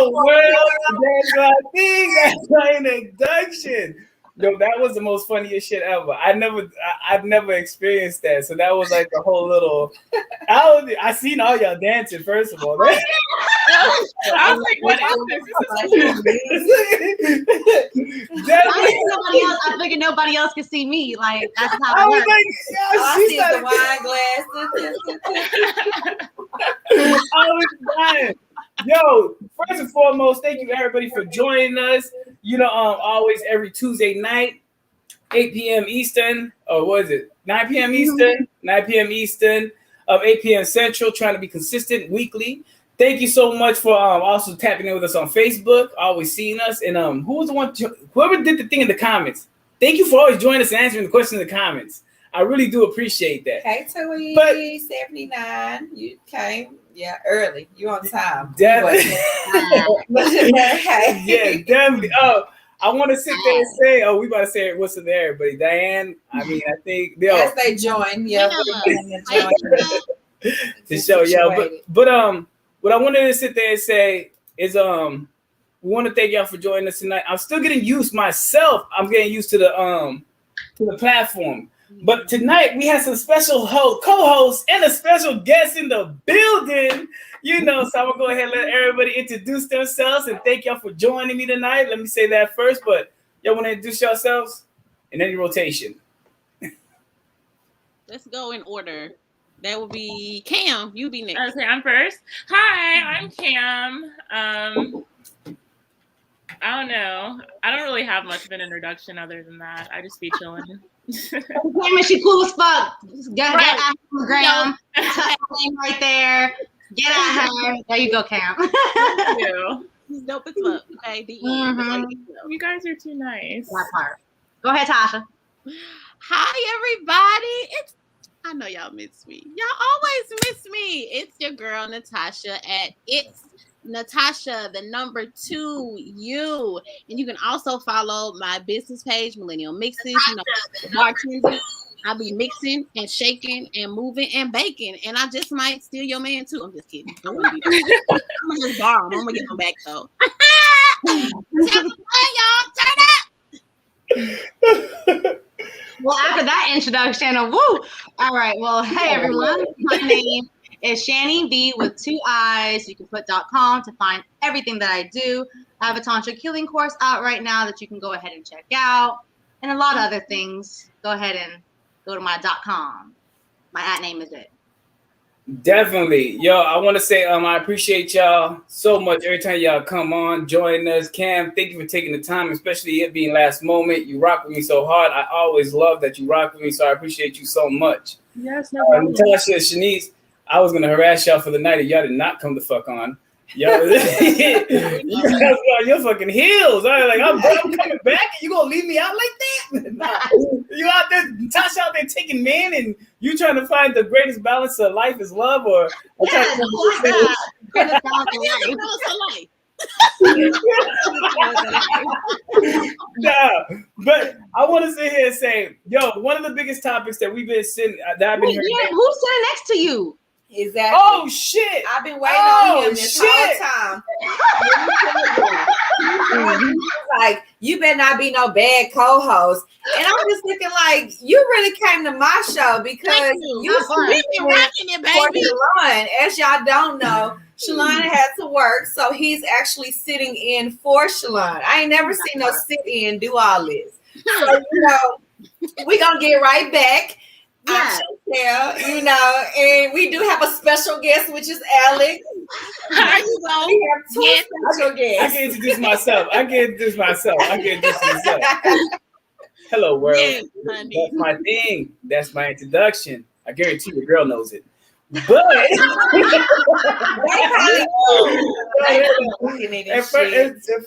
Hello world. That's my thing. That's my introduction. No, that was the most funniest shit ever. I've never experienced that. So that was like a whole little. I seen all y'all dancing. First of all, right? I was like, what is this? I figured nobody else could see me. Like that's how I it was works. like, I see the wine glasses. I was dying. Yo, first and foremost, thank you everybody for joining us. You know, always every Tuesday night, 8 p.m. Eastern, or what is it? 9 p.m. Eastern, 9 p.m. Eastern, 8 p.m. Central, trying to be consistent weekly. Thank you so much for also tapping in with us on Facebook, always seeing us. And who was the one, whoever did the thing in the comments, thank you for always joining us and answering the question in the comments. I really do appreciate that. Hey, Tui, 79. You came, early. You on time. Definitely. Hey. Yeah, definitely. Oh, I want to sit there and say, we about to say what's in there, everybody. Diane, I think as they join, to show y'all. But what I wanted to sit there and say is we want to thank y'all for joining us tonight. I'm still getting used myself. I'm getting used to the platform. But tonight we have some special co-hosts and a special guest in the building. You know, so I'm gonna go ahead and let everybody introduce themselves and thank y'all for joining me tonight. Let me say that first, but y'all want to introduce yourselves in any rotation? Let's go in order. That would be Cam. You be next. Okay, I'm first. Hi, I'm Cam. I don't know. I don't really have much of an introduction other than that. I just be chilling. Cam, she cool as fuck. Get out from the ground. Right there. Get at her. There you go, Cam. Thank you. He's dope as fuck. Okay, You guys are too nice. That part. Go ahead, Tasha. Hi, everybody. I know y'all miss me. Y'all always miss me. It's your girl Natasha at It's Natasha, the number 2 U. And you can also follow my business page, Millennial Mixes. You know, bartending. I'll be mixing and shaking and moving and baking. And I just might steal your man too. I'm just kidding. I'm gonna just borrow him. I'm gonna get him back though. Y'all turn up. Well, after that introduction, woo! All right. Well, hey everyone. My name is Shani B with 2 I's. You can put .com to find everything that I do. I have a Tantra Killing course out right now that you can go ahead and check out, and a lot of other things. Go ahead and go to my .com. My @ name is it. Definitely. Yo, I want to say I appreciate y'all so much every time y'all come on, join us. Cam, thank you for taking the time, especially it being last moment. You rock with me so hard. I always love that you rock with me, so I appreciate you so much. Yes, no problem. Natasha, Shanice, I was going to harass y'all for the night if y'all did not come the fuck on. Yo, you guys got your fucking heels. I'm coming back and you gonna leave me out like that? Nah. You out there, Tasha out there taking men, and you trying to find the greatest balance of life is love, or Greatest balance of life. Nah, but I want to sit here and say, yo, one of the biggest topics that we've been sitting that I've been hearing. Who's sitting next to you? Exactly. Oh shit! I've been waiting on him this whole time. Like, you better not be no bad co-host. And I'm just looking like, you really came to my show because you rocking it, baby. Shalon. As y'all don't know, Shalon had to work, so he's actually sitting in for Shalon. I ain't never seen no sit-in do all this. So, we're going to get right back. Yeah, and we do have a special guest, which is Alex. We have 2 special guests. I can introduce myself. Hello, world. Yeah, that's my thing. That's my introduction. I guarantee the girl knows it. But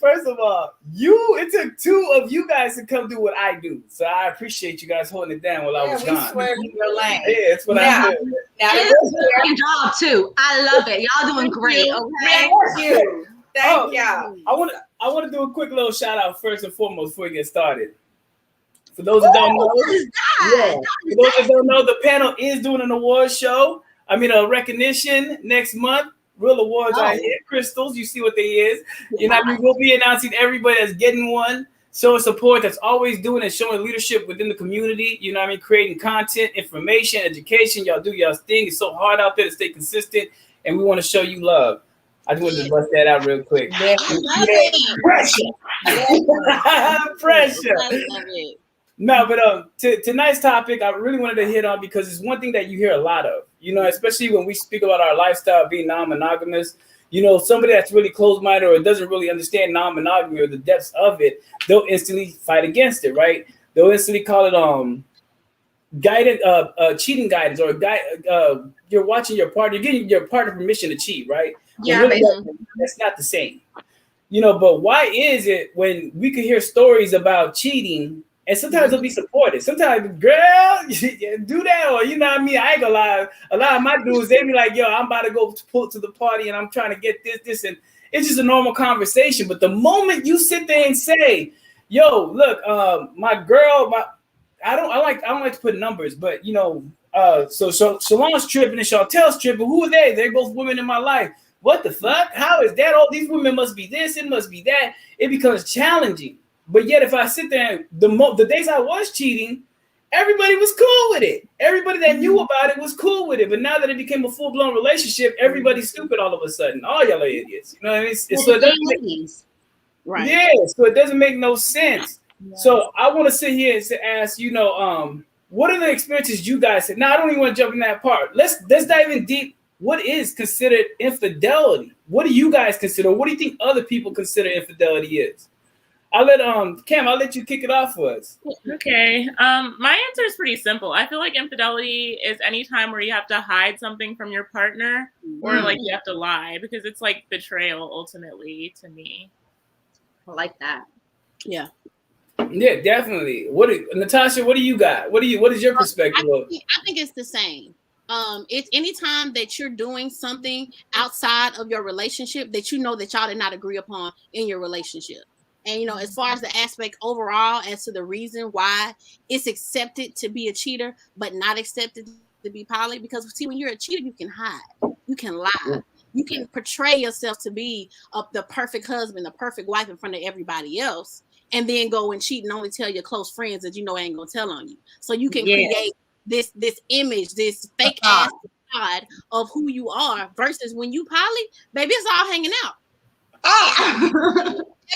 first of all, it took 2 of you guys to come do what I do. So I appreciate you guys holding it down while I was gone. We swear in your lane. Yeah, that's what I do. Now it's your job too. I love it. Y'all doing great. Okay. Thank y'all. I want to do a quick little shout out first and foremost before we get started. For those that don't know, the panel is doing an award show. A recognition next month. Real awards out here. Crystals, you see what they is. You know what I mean? We'll be announcing everybody that's getting one. Showing support, that's always doing and showing leadership within the community. You know what I mean? Creating content, information, education. Y'all do y'all's thing. It's so hard out there to stay consistent, and we want to show you love. I just wanted to bust that out real quick. I love it. Pressure. Pressure. I love it. No, but tonight's topic I really wanted to hit on because it's one thing that you hear a lot of, you know, especially when we speak about our lifestyle being non-monogamous. You know, somebody that's really closed-minded or doesn't really understand non-monogamy or the depths of it, they'll instantly fight against it, right? They'll instantly call it cheating guidance, or you're watching your partner, you're giving your partner permission to cheat, right? Yeah, really, that's not the same. You know, but why is it when we could hear stories about cheating? And sometimes they'll be supported. Sometimes, girl, do that, or you know what I mean? I ain't gonna lie. A lot of my dudes, they be like, yo, I'm about to go pull to the party and I'm trying to get this. And it's just a normal conversation. But the moment you sit there and say, yo, look, my girl, I don't like to put numbers, but you know, so Shalon's tripping and Chantel's tripping. Who are they? They're both women in my life. What the fuck? How is that? All these women must be this, it must be that. It becomes challenging. But yet, if I sit there, the days I was cheating, everybody was cool with it. Everybody that knew about it was cool with it. But now that it became a full-blown relationship, everybody's stupid all of a sudden. All y'all are idiots. You know what I mean? So it doesn't make, Right. yeah, so it doesn't make no sense. Yeah. So I want to sit here and ask, you know, what are the experiences you guys had? Now, I don't even want to jump in that part. Let's dive in deep. What is considered infidelity? What do you guys consider? What do you think other people consider infidelity is? I'll let Cam, I'll let you kick it off for us. Okay. My answer is pretty simple. I feel like infidelity is any time where you have to hide something from your partner or like you have to lie, because it's like betrayal ultimately to me. I like that. Yeah. Yeah, definitely. Natasha, what do you got? What is your perspective of? I think it's the same. It's anytime that you're doing something outside of your relationship that you know that y'all did not agree upon in your relationship. And, you know, as far as the aspect overall as to the reason why it's accepted to be a cheater, but not accepted to be poly, because see, when you're a cheater, you can hide, you can lie, you can portray yourself to be the perfect husband, the perfect wife in front of everybody else, and then go and cheat and only tell your close friends that you know ain't gonna tell on you. So you can create this image, this fake ass facade of who you are, versus when you poly, baby, it's all hanging out.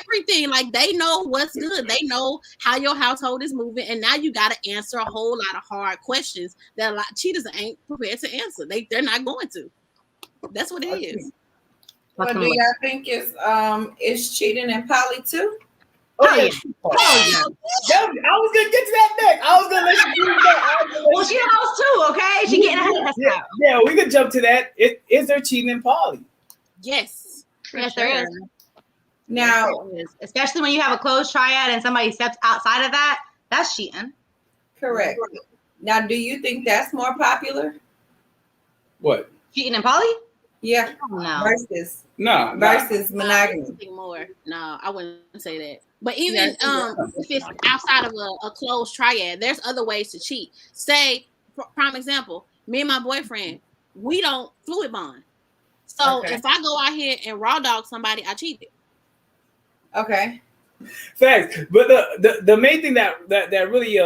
Everything, like they know what's good, they know how your household is moving, and now you got to answer a whole lot of hard questions that a lot of cheaters ain't prepared to answer. They're not going to. That's what it is. Well, do y'all think it's cheating in poly too? Oh yeah. I was gonna get to that next. I was gonna let you do that. Well, she knows too. Okay, she getting ahead of herself. Yeah, we could jump to that. Is there cheating in poly? Yes, there is. Now, especially when you have a closed triad and somebody steps outside of that, that's cheating. Correct. Now, do you think that's more popular? What? Cheating in poly? Yeah. No. Versus monogamy. More. No, I wouldn't say that. But even if it's outside of a closed triad, there's other ways to cheat. Say, prime example, me and my boyfriend, we don't fluid bond. So if I go out here and raw dog somebody, I cheated. Okay. Facts. But the main thing that really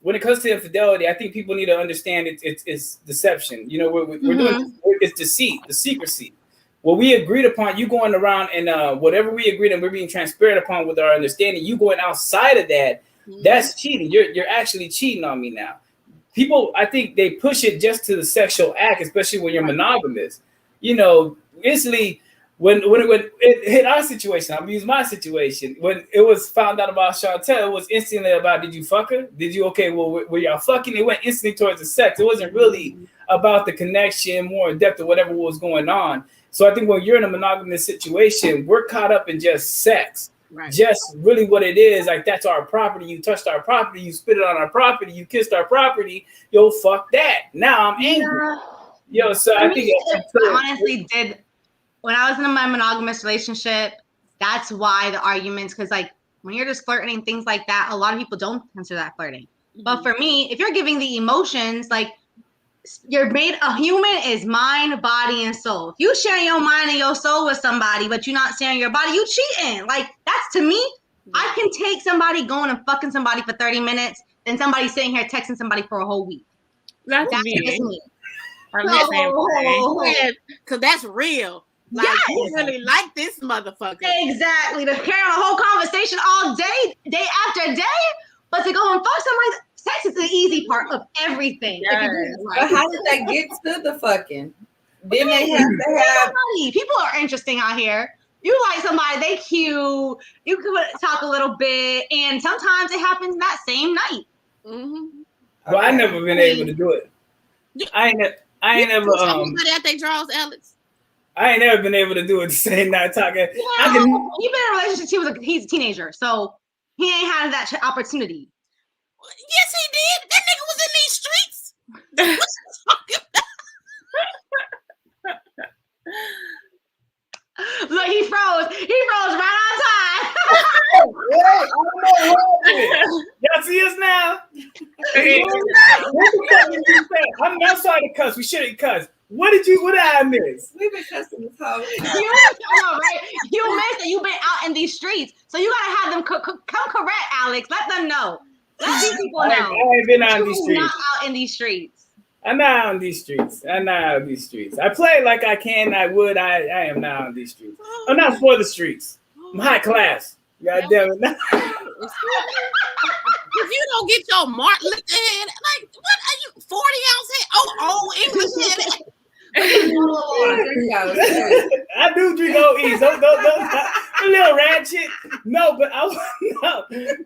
when it comes to infidelity, I think people need to understand it's deception. You know, we're doing it's deceit, the secrecy. What we agreed upon, you going around and whatever we agreed and we're being transparent upon with our understanding, you going outside of that, that's cheating. You're actually cheating on me now. People, I think they push it just to the sexual act, especially when you're monogamous. You know, instantly when it hit our situation, I'm use my situation. When it was found out about Chantel, it was instantly about, did you fuck her? Did you, were y'all fucking? It went instantly towards the sex. It wasn't really about the connection, more in depth, or whatever was going on. So I think when you're in a monogamous situation, we're caught up in just sex. Right. Just really what it is, like that's our property. You touched our property, you spit it on our property, you kissed our property. Yo, fuck that. Now I'm angry. Yo, so I think I honestly did. When I was in my monogamous relationship, that's why the arguments, because like when you're just flirting and things like that, a lot of people don't consider that flirting. But for me, if you're giving the emotions, like you're made a human is mind, body, and soul. If you share your mind and your soul with somebody, but you're not sharing your body, you cheating. Like, that's to me. I can take somebody going and fucking somebody for 30 minutes than somebody sitting here texting somebody for a whole week. That's Just me. me. I'm the same way. Because that's real. Like, you really like this motherfucker. Exactly. To carry on a whole conversation all day, day after day, but to go and fuck somebody, sex is the easy part of everything. Yes. If you do it right. But how did they get to the fucking? Then they have to have. People are interesting out here. You like somebody, they cute. You could talk a little bit, and sometimes it happens that same night. Mm-hmm. Well, I never been able to do it. I ain't never Somebody at their draws, Alex. I ain't never been able to do it the same night talking. Well, I can. You've been in a relationship. He's a teenager, so he ain't had that opportunity. Yes, he did. That nigga was in these streets. What you talking about? Look, he froze. He froze right on time. Wait, I don't know what happened. Y'all see us now? What the fuck did you say? I'm sorry to cuss. We shouldn't cuss. What did I miss? We've been cussing this whole time. I know, right? You missed it. You've been out in these streets, so you gotta have them come correct, Alex. Let them know. Let these people know. I ain't been out in these streets. Not out in these streets. I'm not out in these streets. I play like I can. I would. I am not on these streets. I'm not for the streets. I'm high class. God damn it. If you don't get your Martin Luther head, like, what are you, 40 ounce head? Oh, English head. I do drink OEs. Don't a little ratchet. No, but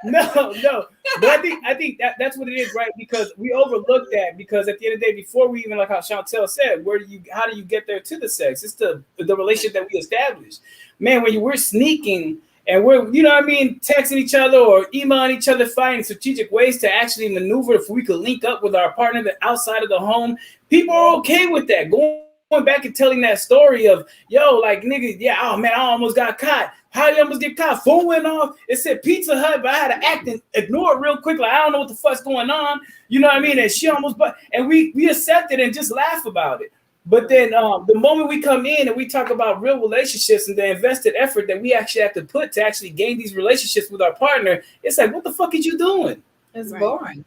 no. But I think that's what it is, right? Because we overlook that. Because at the end of the day, before we even, like how Chantel said, how do you get there to the sex? It's the relationship that we establish. Man, when we're sneaking and we're, you know what I mean, texting each other or emailing each other, finding strategic ways to actually maneuver if we could link up with our partner outside of the home, people are okay with that. Going back and telling that story of, yo, like, nigga, yeah, oh man, I almost got caught. How did you almost get caught? Phone went off. It said Pizza Hut, but I had to act and ignore it real quick. Like, I don't know what the fuck's going on. You know what I mean? And she almost, and we accept it and just laugh about it. But then the moment we come in and we talk about real relationships and the invested effort that we actually have to put to actually gain these relationships with our partner, it's like, what the fuck is you doing? It's boring.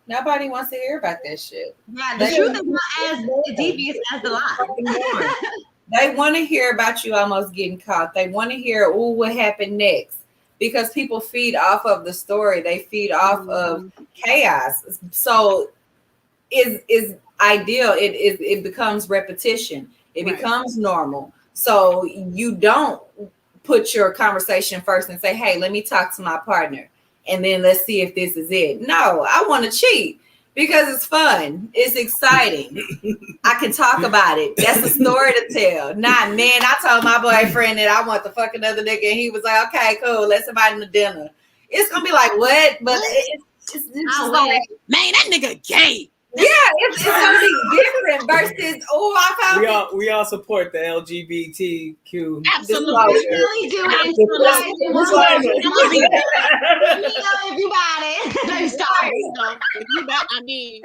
Nobody wants to hear about that shit. Yeah, the truth is not as devious as the lie. They want to hear about you almost getting caught. They want to hear, oh, what happened next? Because people feed off of the story. They feed off of chaos. So is ideal. It becomes repetition. It becomes normal. So you don't put your conversation first and say, hey, let me talk to my partner. And then let's see if this is it. No, I want to cheat because it's fun. It's exciting. I can talk about it. That's a story to tell. Not, man, I told my boyfriend that I want to fuck another nigga. And he was like, okay, cool. Let's invite him to dinner. It's going to be like, what? But it's just like, man, that nigga gay. Yeah, it's going to be different versus, oh, I found we all support the LGBTQ. Absolutely. We really do. Absolutely. If you got it. If you got, I mean,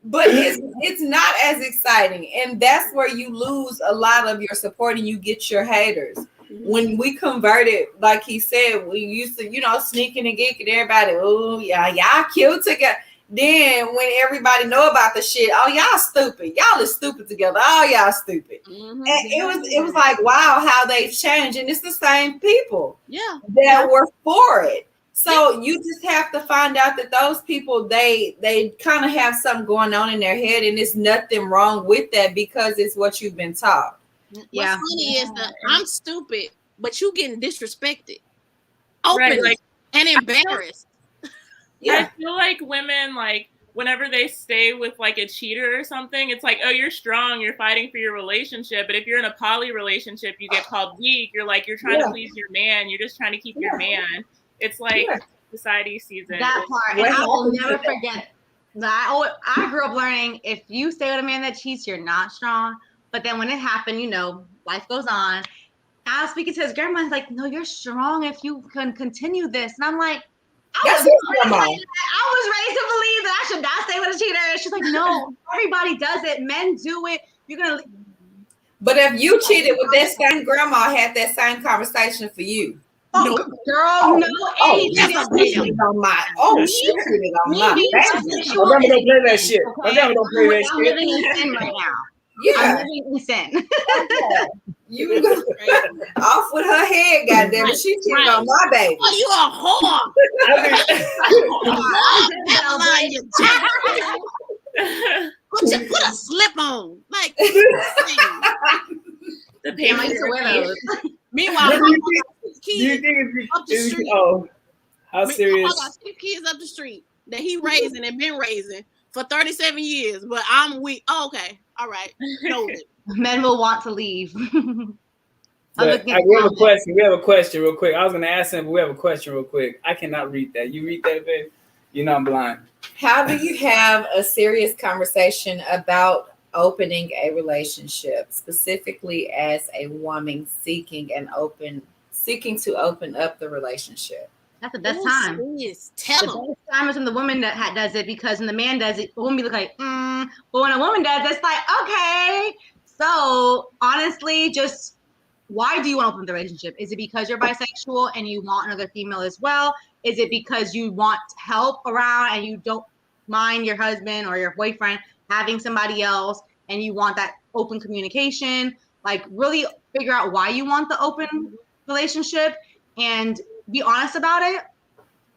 but it's not as exciting. And that's where you lose a lot of your support and you get your haters. When we converted, like he said, we used to, sneaking and geeking, everybody, oh, yeah, y'all cute together. Then when everybody know about the shit, oh, y'all stupid. Y'all is stupid together. Oh, y'all stupid. Mm-hmm. And it was like, wow, how they've changed. And it's the same people that were for it. So you just have to find out that those people, they kind of have something going on in their head, and it's nothing wrong with that because it's what you've been taught. Yeah. What's funny is that I'm stupid, but you getting disrespected openly and embarrassed. I feel like women, like, whenever they stay with, like, a cheater or something, it's like, oh, you're strong, you're fighting for your relationship. But if you're in a poly relationship, you get called weak. You're like, you're trying to please your man. You're just trying to keep your man. It's like society sees it. That part. And I will never forget. I grew up learning, if you stay with a man that cheats, you're not strong. But then when it happened, life goes on. I was speaking to his grandma. He's like, no, you're strong if you can continue this. And I'm like, I was raised to believe that I should not stay with a cheater. And she's like, no, everybody does it. Men do it. You're gonna. But if you cheated with that same grandma, had that same conversation for you. Oh, girl, no. She cheated on my. Oh, she cheated on my. My grandma don't play that shit. My grandma don't play that I'm shit. living in sin right now. Yeah, I'm living in sin. you go off with her head, goddamn it. She cheated on my baby. Oh, you a whore. Put a slip on. Like, The paper. meanwhile, Do you think up the street. Oh, how serious? I got 6 kids up the street that he raising and been raising for 37 years, but I'm weak. Oh, okay. All right. Noted. Men will want to leave. But we have a question. We have a question real quick. I was going to ask him, but we have a question real quick. I cannot read that. You read that, babe? You know I'm blind. How do you have a serious conversation about opening a relationship, specifically as a woman seeking to open up the relationship? That's the best time. Tell The them. best time is when the woman that does it, because when the man does it, the woman be like, But when a woman does it, it's like, okay. So honestly, just why do you want to open the relationship? Is it because you're bisexual and you want another female as well? Is it because you want help around and you don't mind your husband or your boyfriend having somebody else and you want that open communication? Like, really figure out why you want the open relationship and be honest about it.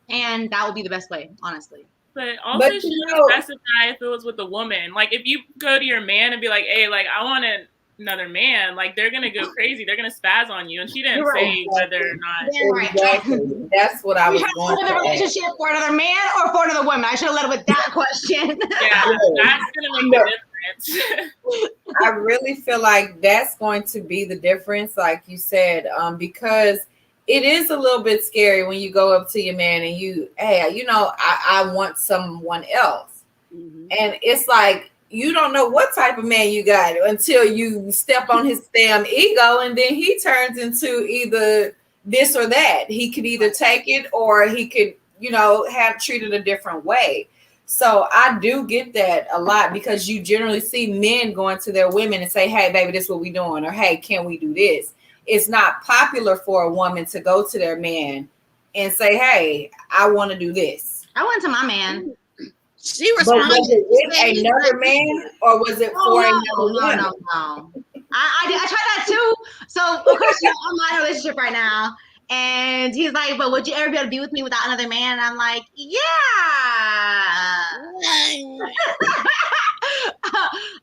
And that would be the best way, honestly. But also, she should specify if it was with a woman. Like, if you go to your man and be like, hey, like, I want another man, like, they're gonna go crazy. They're gonna spaz on you. And she didn't say whether or not. Exactly. That's what I was going to. A relationship for another man or for another woman? I should have led with that question. Yeah, that's gonna make the difference. I really feel like that's going to be the difference, like you said, because it is a little bit scary when you go up to your man and I want someone else. Mm-hmm. And it's like, you don't know what type of man you got until you step on his damn ego, and then he turns into either this or that. He could either take it or he could, have treated a different way. So I do get that a lot, because you generally see men going to their women and say, hey, baby, this is what we doing, or hey, can we do this? It's not popular for a woman to go to their man and say, hey, I want to do this. I went to my man. She responded. But was it with another man, or was it for another woman? No. I tried that too. So of course, I'm not in a relationship right now, and he's like, "But would you ever be able to be with me without another man?" And I'm like, "Yeah."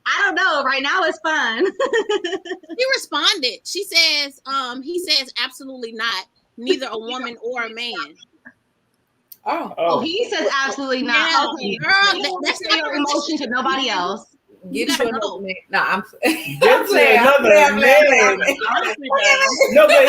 I don't know. Right now, it's fun. She responded. She says, he says, absolutely not. Neither a woman or a man. Oh, he says absolutely not. Yeah, okay, girl, that's your emotion to nobody else. Get you another man. No, I'm playing. Another man. No, but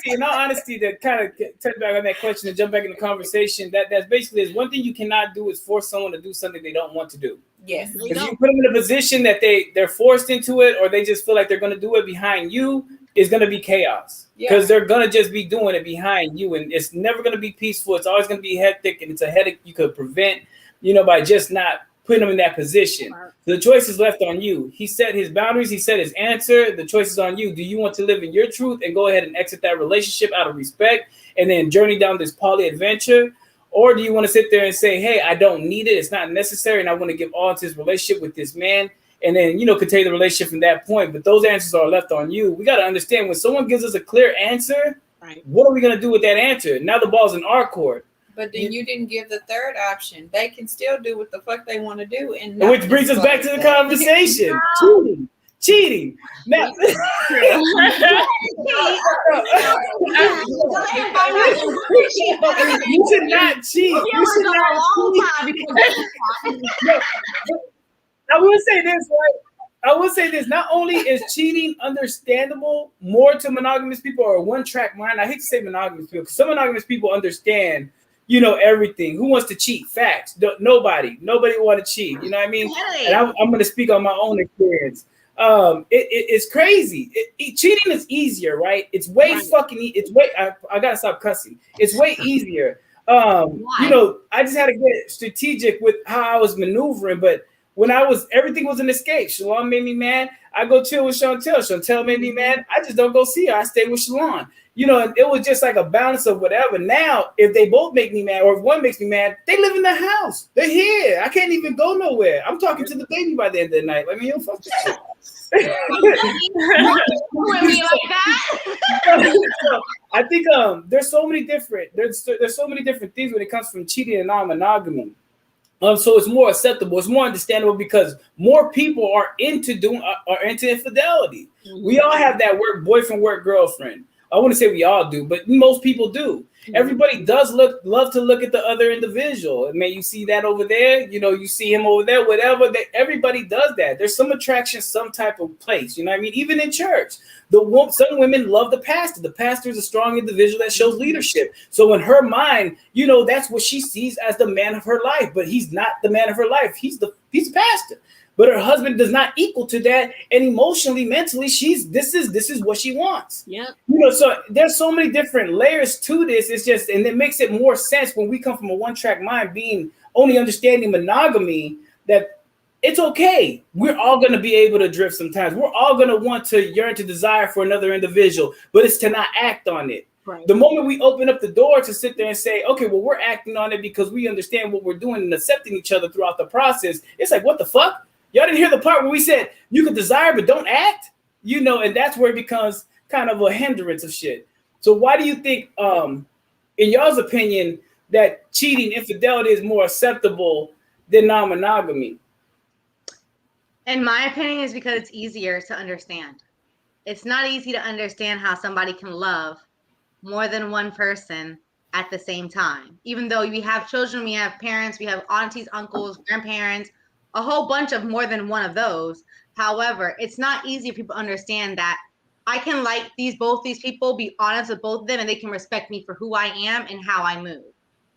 in all honesty, to kind of touch back on that question and jump back in the conversation, that's basically is one thing you cannot do is force someone to do something they don't want to do. Yes. Because you put them in a position that they're forced into it, or they just feel like they're going to do it behind you, is going to be chaos. Because they're going to just be doing it behind you, and it's never going to be peaceful. It's always going to be hectic, and it's a headache you could prevent, by just not putting them in that position. The choice is left on you. He set his boundaries. He set his answer. The choice is on you. Do you want to live in your truth and go ahead and exit that relationship out of respect and then journey down this poly adventure? Or do you want to sit there and say, hey, I don't need it. It's not necessary. And I want to give all to this relationship with this man. And then, continue the relationship from that point. But those answers are left on you. We got to understand, when someone gives us a clear answer, what are we going to do with that answer? Now the ball's in our court. But then you didn't give the third option. They can still do what the fuck they want to do. Which brings us back to the conversation. Cheating. Now, you should not cheat. You should not cheat. I will say this, right? I will say this. Not only is cheating understandable more to monogamous people or one-track mind. I hate to say monogamous people, because some monogamous people understand, everything. Who wants to cheat? Facts. Nobody want to cheat. You know what I mean? And I'm going to speak on my own experience. It's crazy. Cheating is easier, right? It's way fucking. It's way. I gotta stop cussing. It's way easier. You know, I just had to get strategic with how I was maneuvering. But when everything was an escape. Shalon made me mad. I go chill with Chantel. Chantel made me mad. I just don't go see her. I stay with Shalon. You know, and it was just like a balance of whatever. Now, if they both make me mad, or if one makes me mad, they live in the house. They're here. I can't even go nowhere. I'm talking to the baby by the end of the night. Let me fuck this shit. I think there's so many different things when it comes from cheating and non-monogamy. So it's more acceptable, it's more understandable because more people are into infidelity. Mm-hmm. We all have that boyfriend, girlfriend. I wouldn't say we all do, but most people do. Mm-hmm. Everybody does love to look at the other individual. I mean, you see that over there, you know, you see him over there, whatever. Everybody does that. There's some attraction, some type of place. You know what I mean? Even in church, some women love the pastor. The pastor is a strong individual that shows leadership. So in her mind, you know, that's what she sees as the man of her life. But he's not the man of her life. He's a pastor. But her husband does not equal to that, and emotionally, mentally, this is what she wants. Yeah, you know. So there's so many different layers to this. It's just, and it makes it more sense when we come from a one-track mind, being only understanding monogamy. That it's okay. We're all going to be able to drift sometimes. We're all going to want to yearn to desire for another individual, but it's to not act on it. Right. The moment we open up the door to sit there and say, okay, well, we're acting on it because we understand what we're doing and accepting each other throughout the process. It's like, what the fuck? Y'all didn't hear the part where we said you could desire but don't act, you know, and that's where it becomes kind of a hindrance of shit. So why do you think, in y'all's opinion, that cheating, infidelity is more acceptable than non-monogamy? In my opinion, is because it's easier to understand. It's not easy to understand how somebody can love more than one person at the same time. Even though we have children, we have parents, we have aunties, uncles, grandparents, a whole bunch of more than one of those. However, it's not easy for people to understand that I can like both these people, be honest with both of them, and they can respect me for who I am and how I move.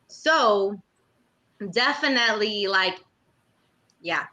So definitely, like, yeah,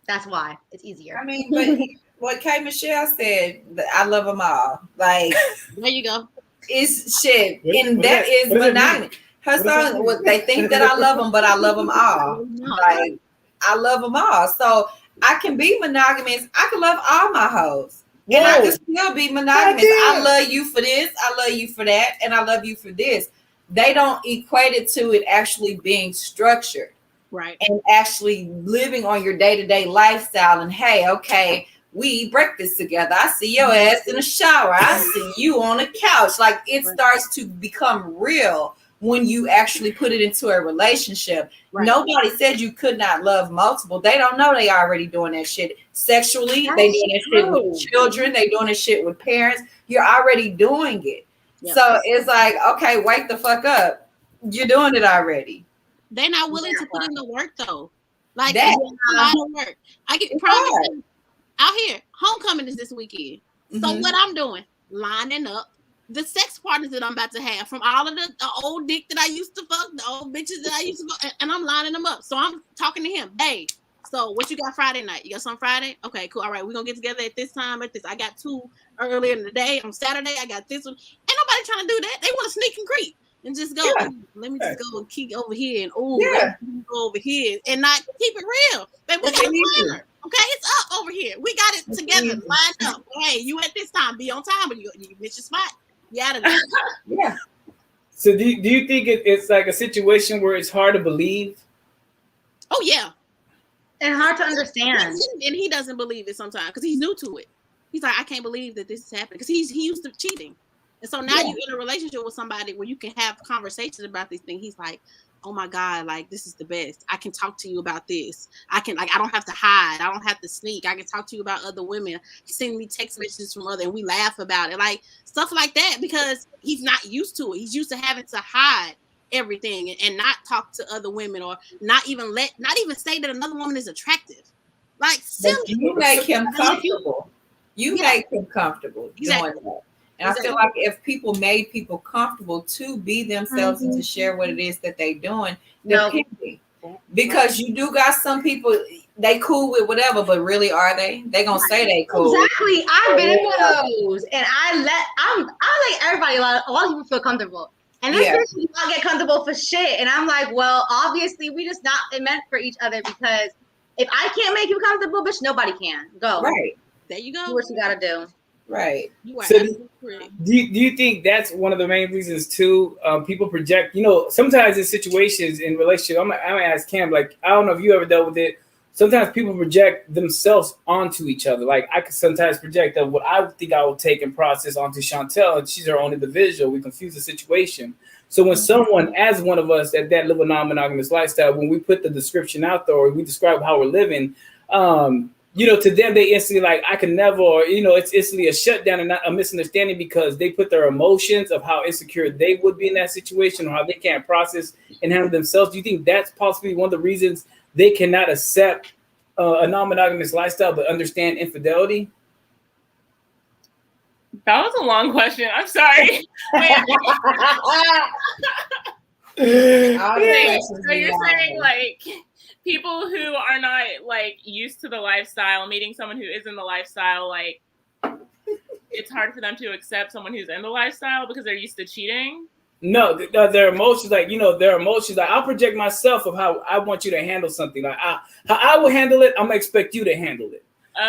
that's why it's easier. I mean, but what K. Michelle said, I love them all. Like, there you go. It's shit, and that is monogamy. Her son, they think that I love them, but I love them all. Like, I love them all. So I can be monogamous. I can love all my hoes. And I can still be monogamous. I love you for this. I love you for that. And I love you for this. They don't equate it to it actually being structured. Right. And actually living on your day-to-day lifestyle. And hey, okay, we eat breakfast together. I see your ass in the shower. I see you on the couch. Like, it starts to become real when you actually put it into a relationship. Right. Nobody said you could not love multiple. They don't know they already doing that shit sexually. They doing that shit with children. They doing that shit with parents. You're already doing it. Yep. So it's like, okay, wake the fuck up. You're doing it already. They're not willing to put in the work though. Like, a lot of work. I can promise you, out here, homecoming is this weekend. So what I'm doing, lining up the sex partners that I'm about to have from all of the old dick that I used to fuck, the old bitches that I used to fuck, and I'm lining them up. So I'm talking to him. Hey, so what you got Friday night? You got something Friday? Okay, cool. All right, we're going to get together at this time, at this. I got 2 earlier in the day. On Saturday, I got this one. Ain't nobody trying to do that. They want to sneak and creep and just go, let me just go and keep over here and let me go over here and not keep it real. Baby, we got a planner. Okay, it's up over here. We got it together, lined up. Hey, you at this time, be on time, or you miss your spot. Yeah. So do you think it's like a situation where it's hard to believe? Oh yeah, and hard to understand. And he doesn't believe it sometimes because he's new to it. He's like, I can't believe that this is happening because he used to cheating, and so now you're in a relationship with somebody where you can have conversations about these things. He's like, oh my God, like, this is the best. I can talk to you about this. I don't have to hide. I don't have to sneak. I can talk to you about other women. He sends me text messages from other, and we laugh about it. Like, stuff like that, because he's not used to it. He's used to having to hide everything and not talk to other women, or not even say that another woman is attractive. Like, you make him comfortable. Make him comfortable doing that. And I feel like if people made people comfortable to be themselves and to share what it is that they're doing, they're picky. Because you do got some people, they cool with whatever, but really are they? They gonna say they cool. Exactly. I've been in those, and I let everybody, a lot of people feel comfortable. And this person does not get comfortable for shit. And I'm like, well, obviously we just not meant for each other, because if I can't make you comfortable, bitch, nobody can. Go. Right. There you go. Do what you gotta do. Right. You are So absolutely correct. Do you think that's one of the main reasons too? People project, sometimes in situations in relationship, I'm gonna ask Cam, like, I don't know if you ever dealt with it. Sometimes people project themselves onto each other. Like I could sometimes project that what I think I would take and process onto Chantel, and she's her own individual. We confuse the situation. So when someone, as one of us that live a non-monogamous lifestyle, when we put the description out there or we describe how we're living, to them they instantly like I can never, or it's instantly a shutdown and not a misunderstanding because they put their emotions of how insecure they would be in that situation or how they can't process and handle themselves. Do you think that's possibly one of the reasons they cannot accept a non-monogamous lifestyle but understand infidelity? That was a long question. I'm sorry. So you're saying like people who are not like used to the lifestyle, meeting someone who is in the lifestyle, like it's hard for them to accept someone who's in the lifestyle because they're used to cheating? No, their emotions, like, their emotions, like I'll project myself of how I want you to handle something. Like how I will handle it, I'm gonna expect you to handle it.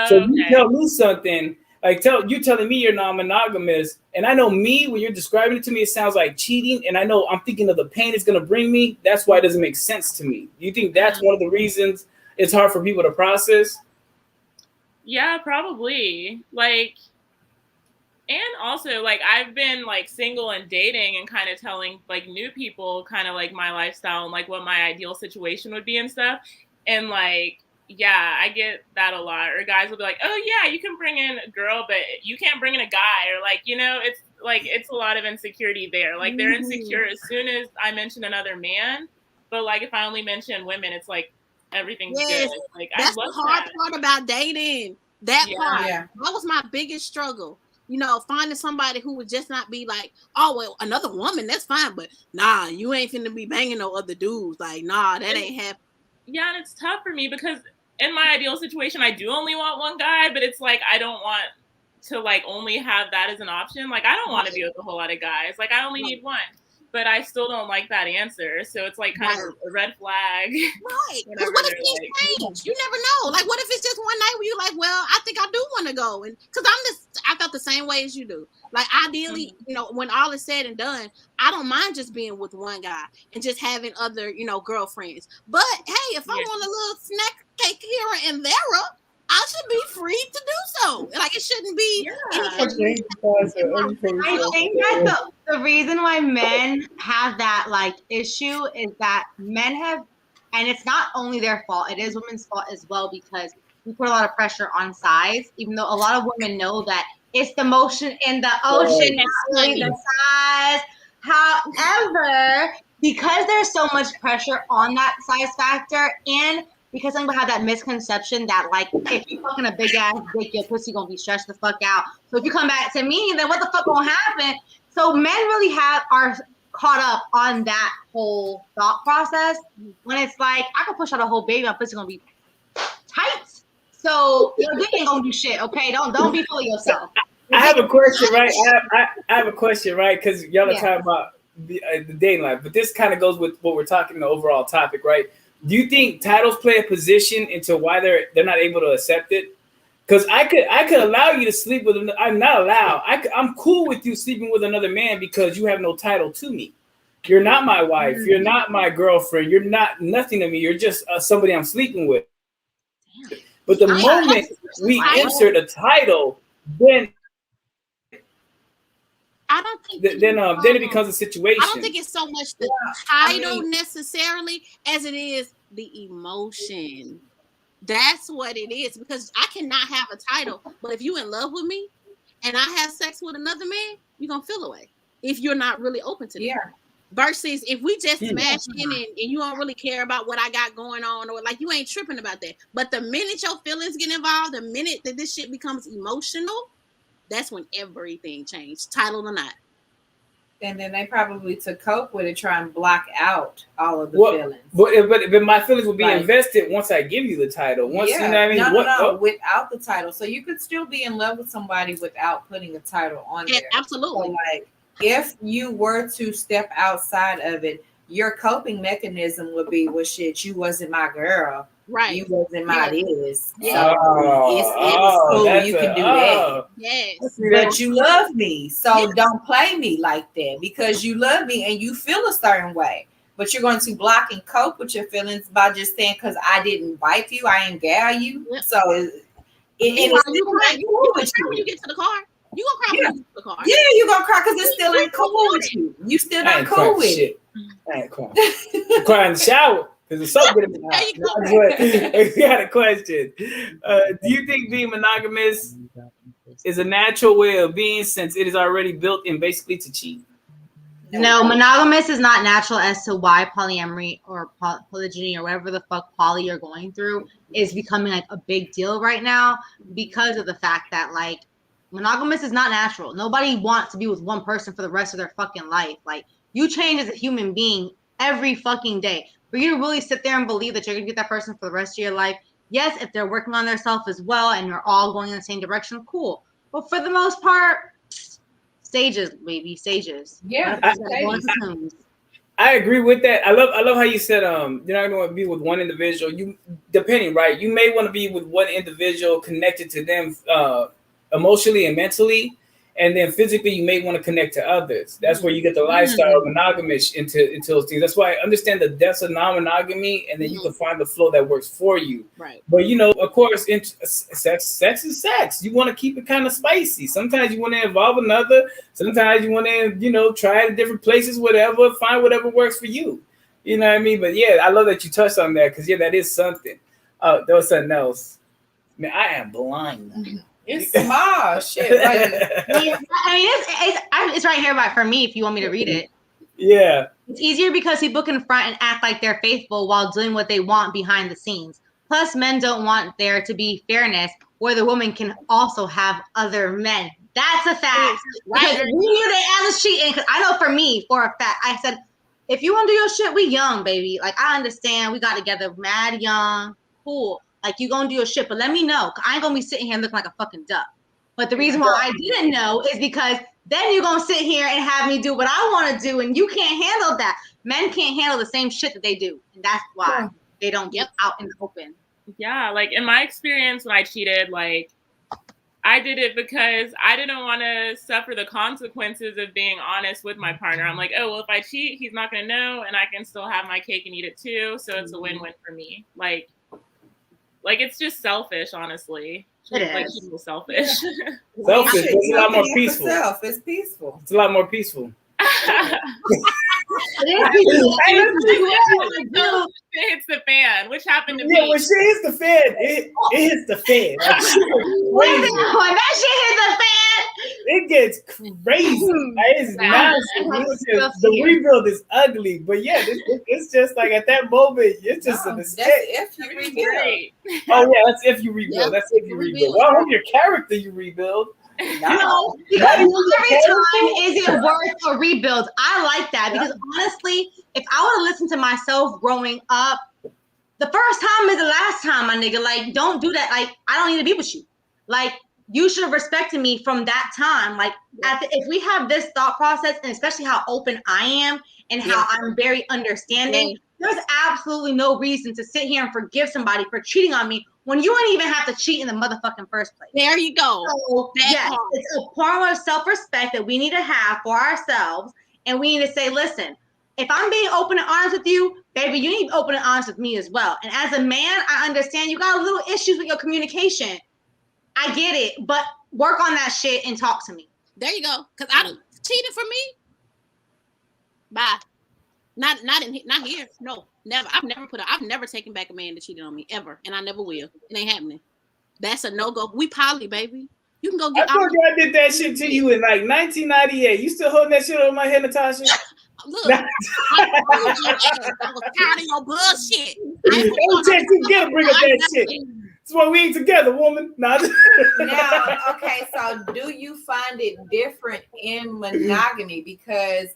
So you tell me something, like you telling me you're non-monogamous, and I know me, when you're describing it to me, it sounds like cheating, and I know I'm thinking of the pain it's gonna bring me. That's why it doesn't make sense to me. Do you think that's one of the reasons it's hard for people to process? Yeah, probably. Like, and also, like, I've been, like, single and dating and kind of telling, like, new people kind of, like, my lifestyle and, like, what my ideal situation would be and stuff. And, like, yeah, I get that a lot. Or guys will be like, oh, yeah, you can bring in a girl, but you can't bring in a guy. Or, like, it's, like, it's a lot of insecurity there. Like, they're insecure as soon as I mention another man. But, like, if I only mention women, it's, like, everything's good. Like, that's the hard part about dating. That part. Yeah. That was my biggest struggle. Finding somebody who would just not be like, oh, well, another woman, that's fine. But nah, you ain't finna be banging no other dudes. Like, nah, that ain't happening. Yeah, and it's tough for me because in my ideal situation, I do only want one guy, but it's like, I don't want to like only have that as an option. Like, I don't want to be with a whole lot of guys. Like, I only need one. But I still don't like that answer. So it's like kind of a red flag. Right. Because what if things change? You never know. Like, what if it's just one night where you're like, well, I think I do want to go. And because I felt the same way as you do. Like, ideally, when all is said and done, I don't mind just being with one guy and just having other, girlfriends. But hey, if I want a little snack cake here and there, I should be free to do so. Like, it shouldn't be. I think that the reason why men have that like issue is that men have, and it's not only their fault, it is women's fault as well, because we put a lot of pressure on size, even though a lot of women know that it's the motion in the ocean, not really the size. However, because there's so much pressure on that size factor, and because some people have that misconception that, like, if you fucking a big ass dick, your pussy gonna be stretched the fuck out. So if you come back to me, then what the fuck gonna happen? So men really are caught up on that whole thought process when it's like, I can push out a whole baby, my pussy gonna be tight. So your dick ain't gonna do shit, okay? Don't be full of yourself. I have a question, right? I have a question, right? Because y'all are talking about the dating life, but this kind of goes with what we're talking, the overall topic, right? Do you think titles play a position into why they're not able to accept it? Because I could allow you to sleep with them. I'm not allowed. I'm cool with you sleeping with another man because you have no title to me. You're not my wife. You're not my girlfriend. You're not nothing to me. You're just somebody I'm sleeping with. But the moment we insert a title, then I don't think then it becomes a situation. I don't think it's so much the title necessarily as it is the emotion. That's what it is, because I cannot have a title, but if you're in love with me and I have sex with another man, you're gonna feel away if you're not really open to that. Versus if we just smash in and you don't really care about what I got going on, or like you ain't tripping about that. But the minute your feelings get involved, the minute that this shit becomes emotional, that's when everything changed, title or not. And then they probably, to cope with it, try and block out all of the feelings. But my feelings will be invested once I give you the title. Once you know what I mean? No, without the title. So you could still be in love with somebody without putting a title on there. Absolutely. So if you were to step outside of it, your coping mechanism would be, well, shit, you wasn't my girl. Right. You wasn't my this. Yeah. So it's cool. You can do that. Yes. But you love me. So don't play me like that, because you love me and you feel a certain way. But you're going to block and cope with your feelings by just saying, because I didn't wipe you, I ain't gal you. Yep. So when you get to the car. You gonna cry when you get to the car. Yeah, you gonna cry because it still ain't cool with you. You still not cool with it. I ain't crying. I'm crying in the shower because it's so good in the house. We got a question. Do you think being monogamous is a natural way of being, since it is already built in basically to cheat? No, monogamous is not natural as to why polyamory or polygyny or whatever the fuck poly you're going through is becoming like a big deal right now, because of the fact that like monogamous is not natural. Nobody wants to be with one person for the rest of their fucking life. Like, you change as a human being every fucking day. For you to really sit there and believe that you're gonna get that person for the rest of your life, yes, if they're working on themselves as well and you're all going in the same direction, cool. But for the most part, stages, baby, stages. Yeah, I agree with that. I love how you said you're not going to want to be with one individual. You depending, right? You may want to be with one individual connected to them emotionally and mentally, and then physically you may want to connect to others. That's where you get the lifestyle of monogamish into those things. That's why I understand the depths of non-monogamy, and then you can find the flow that works for you. Right. But of course, sex is sex. You want to keep it kind of spicy. Sometimes you want to involve another. Sometimes you want to, try it at different places, whatever. Find whatever works for you. You know what I mean? But yeah, I love that you touched on that, because that is something. There was something else. Man, I am blind now. It's small shit. Like, it's right here for me if you want me to read it. Yeah. It's easier because people can front and act like they're faithful while doing what they want behind the scenes. Plus, men don't want there to be fairness where the woman can also have other men. That's a fact. Right. Because we knew they asked cheating. Because I know for me, for a fact, I said, if you want to do your shit, we young, baby. Like, I understand. We got together mad young. Cool. Like, you gonna do your shit, but let me know. I ain't gonna be sitting here looking like a fucking duck. But the reason why I didn't know is because then you're gonna sit here and have me do what I want to do, and you can't handle that. Men can't handle the same shit that they do, and that's why they don't get out in the open. Yeah, like in my experience when I cheated, like I did it because I didn't want to suffer the consequences of being honest with my partner. I'm like, oh, well, if I cheat, he's not gonna know, and I can still have my cake and eat it too. So it's a win-win for me. Like it's just selfish, honestly. It like is. people selfish. Selfish. It's a lot more peaceful. It's peaceful. It's a lot more peaceful. It hits the fan, which happened to me. Yeah, when shit hits the fan, it hits the fan. When that shit hit the fan, it gets crazy. It's nonsense. The rebuild is ugly, but yeah, it's just like at that moment, it's just a mistake. That's if you rebuild. Oh yeah, that's if you rebuild. Yeah, that's if you rebuild. Well, I hope your character you rebuild. No, because every time is it worth a rebuild. I like that because honestly, if I would have listened to myself growing up, the first time is the last time, my nigga. Like, don't do that. Like, I don't need to be with you. Like, you should have respected me from that time. Like, if we have this thought process, and especially how open I am and how I'm very understanding, there's absolutely no reason to sit here and forgive somebody for cheating on me when you ain't even have to cheat in the motherfucking first place. There you go. So, yes, it's a form of self-respect that we need to have for ourselves. And we need to say, listen, if I'm being open and honest with you, baby, you need to be open and honest with me as well. And as a man, I understand you got a little issues with your communication. I get it, but work on that shit and talk to me. There you go. Because I don't cheated for me. Bye. Not here. No, never. I've never taken back a man that cheated on me ever, and I never will. It ain't happening. That's a no go. We poly, baby. You can go get. I told you I did that shit to you in like 1998. You still holding that shit over my head, Natasha? Look, I was tired of your bullshit. Don't take together, bring up that shit. That's why we ain't together, woman. Now, okay. So, do you find it different in monogamy? Because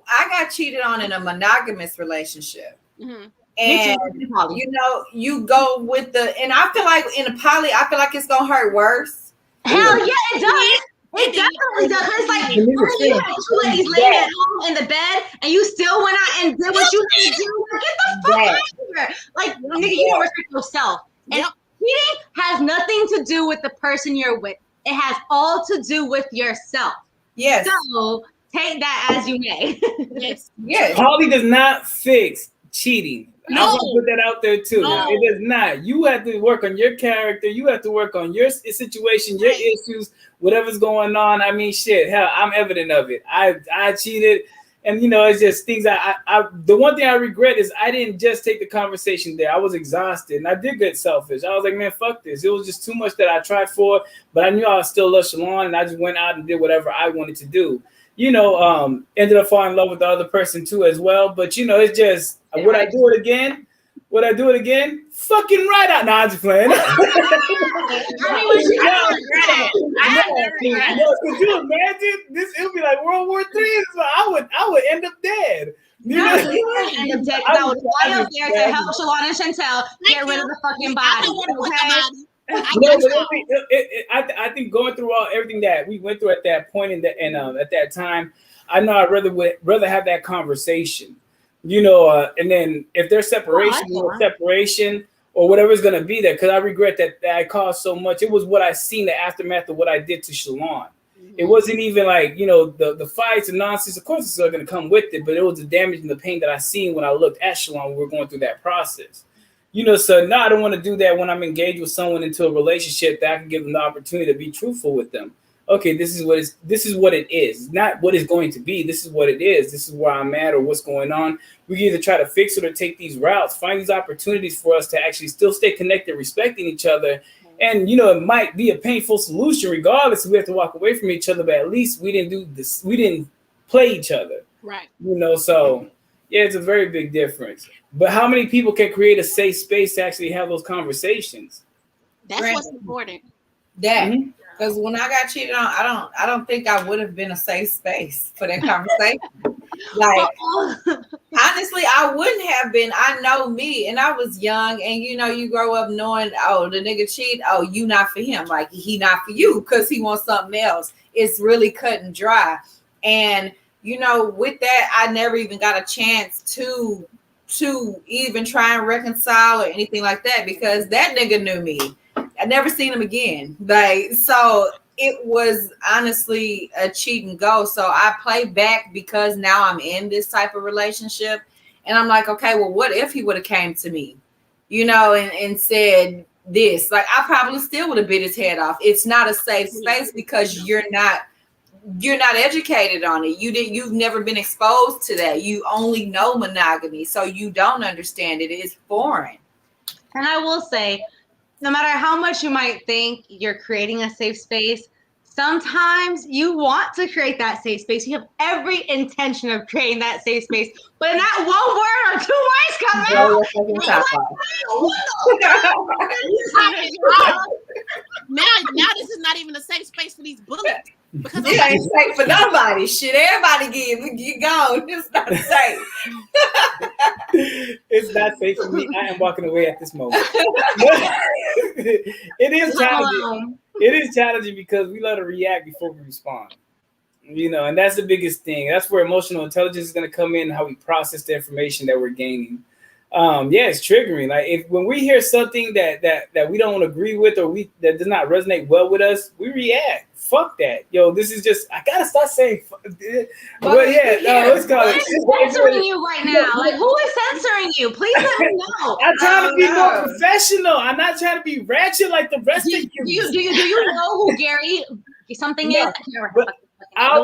I got cheated on in a monogamous relationship. Mm-hmm. And you go with and I feel like in a poly, I feel like it's gonna hurt worse. Hell yeah, it does. It definitely does. It's like, And this is you had two ladies laying at home in the bed, and you still went out and did what you had to do. Like, get the fuck out of here! Like, nigga, you don't respect yourself. And cheating has nothing to do with the person you're with. It has all to do with yourself. Yes. So take that as you may. Yes. Yes. Poly does not fix cheating. I No. want to put that out there too. No. It does not. You have to work on your character. You have to work on your situation, your issues, whatever's going on. I mean, shit. Hell, I'm evident of it. I cheated, and you know, it's just things. The one thing I regret is I didn't just take the conversation there. I was exhausted, and I did get selfish. I was like, man, fuck this. It was just too much that I tried for, but I knew I still loved Shalon, and I just went out and did whatever I wanted to do. You know, ended up falling in love with the other person too as well. But you know, it's just would I do it again? Would I do it again? Fucking right out. Nah, I'm just playing. I regret it. Could you imagine this? It would be like World War III. So I would end up dead. You know? I was fly up there to help Shalon and Chantel get rid of the fucking body. I think going through everything that we went through at that point and at that time, I know I'd rather have that conversation, you know, and then if there's separation or whatever is going to be there, because I regret that I caused so much. It was what I seen, the aftermath of what I did to Shalon. It wasn't even like, you know, the fights and nonsense. Of course, it's still going to come with it, but it was the damage and the pain that I seen when I looked at Shalon when we were going through that process. You know, so now I don't want to do that when I'm engaged with someone into a relationship that I can give them the opportunity to be truthful with them. Okay, this is what it is. Not what it's going to be. This is what it is. This is where I'm at or what's going on. We can either try to fix it or take these routes, find these opportunities for us to actually still stay connected, respecting each other. And, you know, it might be a painful solution regardless if we have to walk away from each other, but at least we didn't do this. We didn't play each other. Right. You know, so yeah, it's a very big difference. But how many people can create a safe space to actually have those conversations? That's what's important. That because when I got cheated on, I don't think I would have been a safe space for that conversation. Like honestly, I wouldn't have been. I know me, and I was young, and you know, you grow up knowing, oh, the nigga cheat, oh, you not for him, like he not for you because he wants something else. It's really cut and dry. And you know, with that, I never even got a chance to even try and reconcile or anything like that because that nigga knew me. I never seen him again. Like, so it was honestly a cheat and go. So I play back because now I'm in this type of relationship. And I'm like, okay, well, what if he would have came to me, you know, and said this? Like, I probably still would have bit his head off. It's not a safe space because you're not educated on it. You've never been exposed to that. You only know monogamy, so you don't understand it. It's foreign. And I will say, no matter how much you might think you're creating a safe space, sometimes you want to create that safe space. You have every intention of creating that safe space, but in that one word or two words come out. Now this is not even a safe space for these bullets. Because it ain't safe for nobody. Shit, everybody get gone. It's not safe. It's not safe for me. I am walking away at this moment. It is challenging. It is challenging because we let it react before we respond. You know, and that's the biggest thing. That's where emotional intelligence is going to come in, how we process the information that we're gaining. Yeah, it's triggering. Like when we hear something that we don't agree with or that does not resonate well with us, we react. Fuck that. Yo, this is just, I gotta start saying, but yeah, no, it's called. Who's censoring you right now? Like, who is censoring you? Please let me know. I'm trying to be more professional. I'm not trying to be ratchet like the rest of you. Do you know who Gary something is? I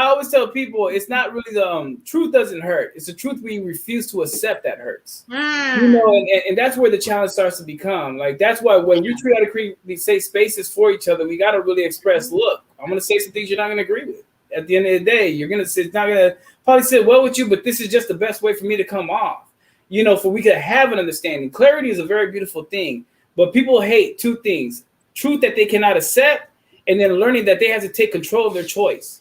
always tell people it's not really the truth doesn't hurt. It's the truth we refuse to accept that hurts. You know, and that's where the challenge starts to become. Like that's why when you try to create these safe spaces for each other, we got to really express. Look, I'm going to say some things you're not going to agree with. At the end of the day, you're going to say it's not going to probably sit well with you, but this is just the best way for me to come off. You know, for we could have an understanding. Clarity is a very beautiful thing, but people hate two things: truth that they cannot accept, and then learning that they have to take control of their choice.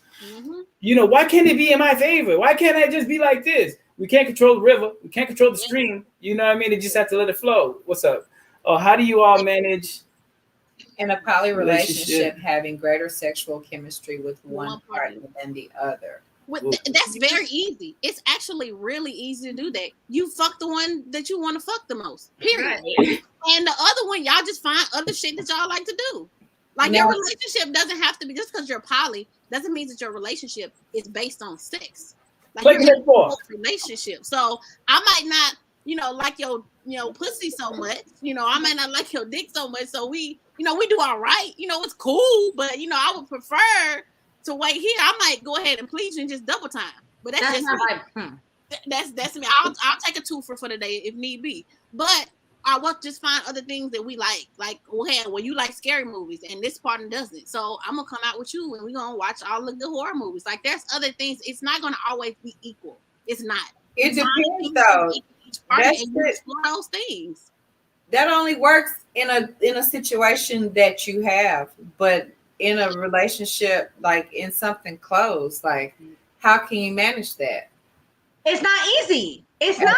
You know, why can't it be in my favor? Why can't I just be like this? We can't control the river. We can't control the stream. You know what I mean? They just have to let it flow. What's up? Oh, how do you all manage In a poly relationship, having greater sexual chemistry with one partner than the other. That's very easy. It's actually really easy to do that. You fuck the one that you want to fuck the most. Period. Right. And the other one, y'all just find other shit that y'all like to do. Like your relationship doesn't have to be just because you're poly doesn't mean that your relationship is based on sex. Like you're in a relationship. So I might not, like your pussy so much. I might not like your dick so much. So we do all right. It's cool, but I would prefer to wait here. I might go ahead and please you and just double time. But that's just me. That's me. I'll take a twofer for the day if need be. But I will just find other things that we like. Like, well, you like scary movies and this partner doesn't. So I'm gonna come out with you and we're gonna watch all of the horror movies. Like there's other things. It's not gonna always be equal. It's not. It depends though. That's and you explore those things. That only works in a situation that you have, but in a relationship, like in something close, like how can you manage that? It's not easy. It's not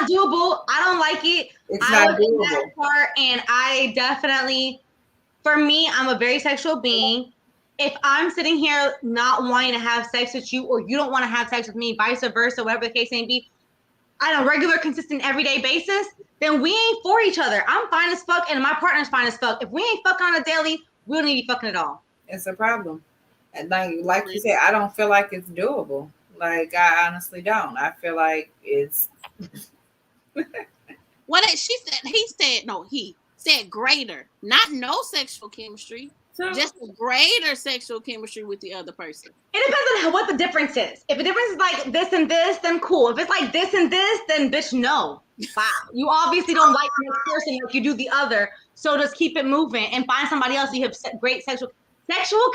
doable. I don't like it. It's not doable. That part, and I definitely, for me, I'm a very sexual being. If I'm sitting here not wanting to have sex with you, or you don't want to have sex with me, vice versa, whatever the case may be, on a regular, consistent, everyday basis, then we ain't for each other. I'm fine as fuck, and my partner's fine as fuck. If we ain't fucking on a daily, we don't need to be fucking at all. It's a problem. And like you said, I don't feel like it's doable. Like, I honestly don't. I feel like it's... He said greater. Not no sexual chemistry. So, just greater sexual chemistry with the other person. It depends on what the difference is. If the difference is like this and this, then cool. If it's like this and this, then bitch, no. Wow. You obviously don't like this person like you do the other. So just keep it moving and find somebody else you have great sexual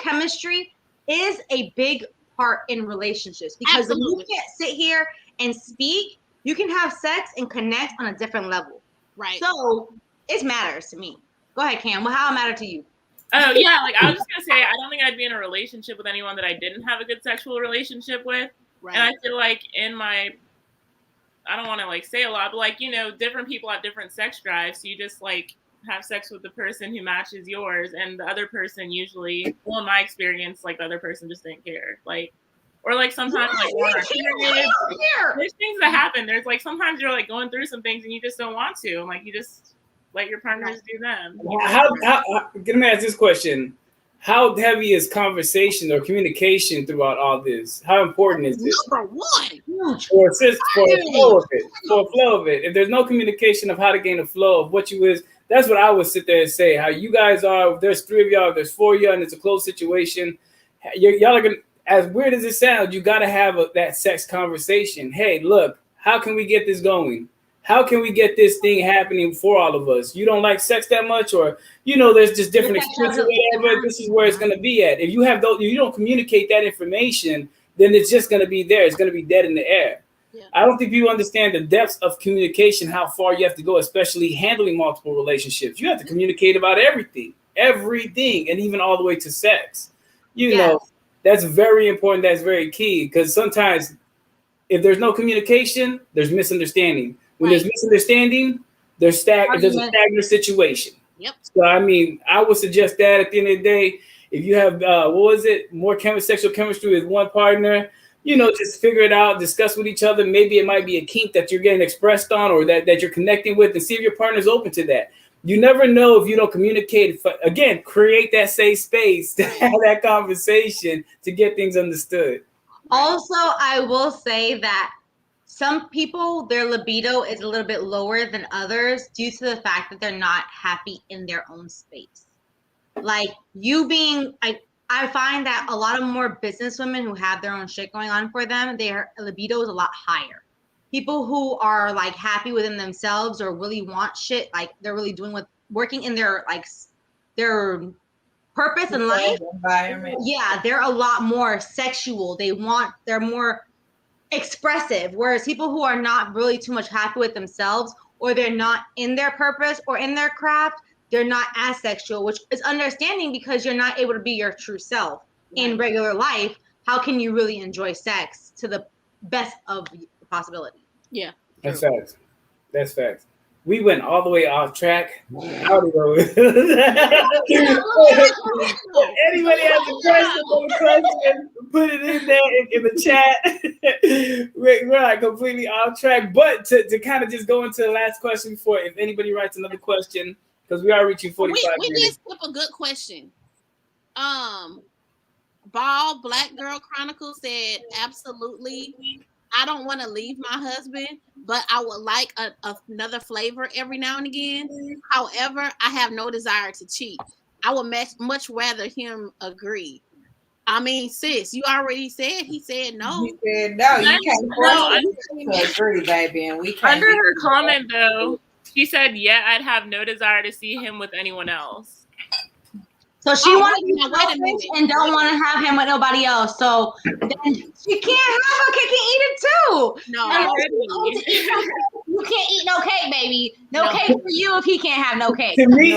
chemistry is a big part in relationships because if you can't sit here and speak, you can have sex and connect on a different level. Right. So it matters to me. Go ahead, Cam. Well, how it matter to you? Oh yeah, like I was just gonna say, I don't think I'd be in a relationship with anyone that I didn't have a good sexual relationship with. Right. And I feel like I don't want to like say a lot, but like, different people have different sex drives. So you just like have sex with the person who matches yours, and the other person usually, well, in my experience, like the other person just didn't care. Like, or like sometimes like there's things that happen. There's like sometimes you're like going through some things and you just don't want to. And like you just let your partners do them. How let me ask this question. How heavy is conversation or communication throughout all this? How important is it? Number one. For a flow of it. If there's no communication of how to gain a flow of what you is, that's what I would sit there and say. How you guys are, if there's 3 of y'all, if there's 4 of y'all, and it's a close situation, y'all are going to, as weird as it sounds, you got to have that sex conversation. Hey, look, how can we get this going? How can we get this thing happening for all of us? You don't like sex that much, or there's just different experiences or whatever. This is where it's going to be at. If you have you don't communicate that information, then it's just going to be there. It's going to be dead in the air. Yeah. I don't think people understand the depths of communication, how far you have to go, especially handling multiple relationships. You have to communicate about everything, and even all the way to sex. You know, that's very important. That's very key, because sometimes if there's no communication, there's misunderstanding. When there's misunderstanding, there's a stagnant situation. Yep. So, I would suggest that at the end of the day, if you have, more sexual chemistry with one partner, just figure it out, discuss with each other. Maybe it might be a kink that you're getting expressed on, or that you're connecting with, and see if your partner's open to that. You never know if you don't communicate. Again, create that safe space to have that conversation to get things understood. Also, I will say that some people, their libido is a little bit lower than others due to the fact that they're not happy in their own space. Like I find that a lot of more business women who have their own shit going on for them, their libido is a lot higher. People who are like happy within themselves or really want shit, like they're really working in their purpose in life. Environment. Yeah, they're a lot more sexual. They're more expressive, whereas people who are not really too much happy with themselves, or they're not in their purpose or in their craft, they're not as sexual, which is understanding because you're not able to be your true self in regular life. How can you really enjoy sex to the best of the possibility? Yeah, that's facts. we went all the way off track. I don't know. Anybody has a question, put it in there in the chat. We're like completely off track. But to kind of just go into the last question before, if anybody writes another question, because we are reaching 45 we minutes. did skip a good question. Ball Black Girl Chronicle said, absolutely. I don't want to leave my husband, but I would like another flavor every now and again. However, I have no desire to cheat. I would much rather him agree. I mean, sis, you already said he said no. He said no. You can't force him to agree, baby, and we can't. Under her comment, though, she said, "Yeah, I'd have no desire to see him with anyone else." So she wants to be selfish and don't want to have him with nobody else. So then she can't have her cake and eat it too. No, you can't eat no cake, baby. No cake for you if he can't have no cake. To me,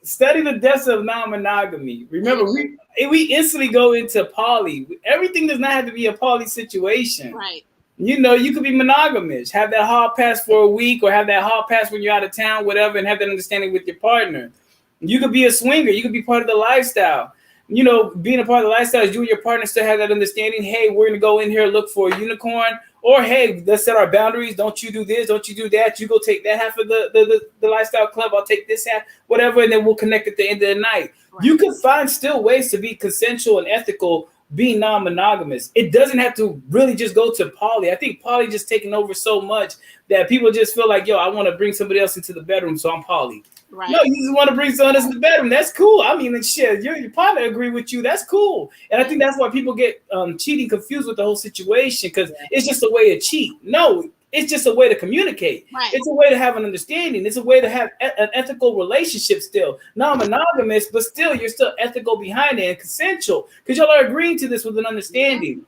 study the depths of non-monogamy. Remember, we instantly go into poly. Everything does not have to be a poly situation. Right. You know, you could be monogamous, have that hall pass for a week, or have that hall pass when you're out of town, whatever, and have that understanding with your partner. You could be a swinger. You could be part of the lifestyle. You know, being a part of the lifestyle is you and your partner still have that understanding. Hey, we're going to go in here, look for a unicorn. Or, hey, let's set our boundaries. Don't you do this. Don't you do that. You go take that half of the lifestyle club. I'll take this half, whatever, and then we'll connect at the end of the night. Right. You can find still ways to be consensual and ethical being non-monogamous. It doesn't have to really just go to poly. I think poly just taking over so much that people just feel like, yo, I want to bring somebody else into the bedroom, so I'm poly. Right. No, you just want to bring someone else in the bedroom. That's cool. I mean, shit, your partner agree with you. That's cool. And I think that's why people get cheating confused with the whole situation, because it's just a way to cheat. No, it's just a way to communicate. Right. It's a way to have an understanding. It's a way to have an ethical relationship still. Non-monogamous, but still, you're still ethical behind it and consensual, because y'all are agreeing to this with an understanding.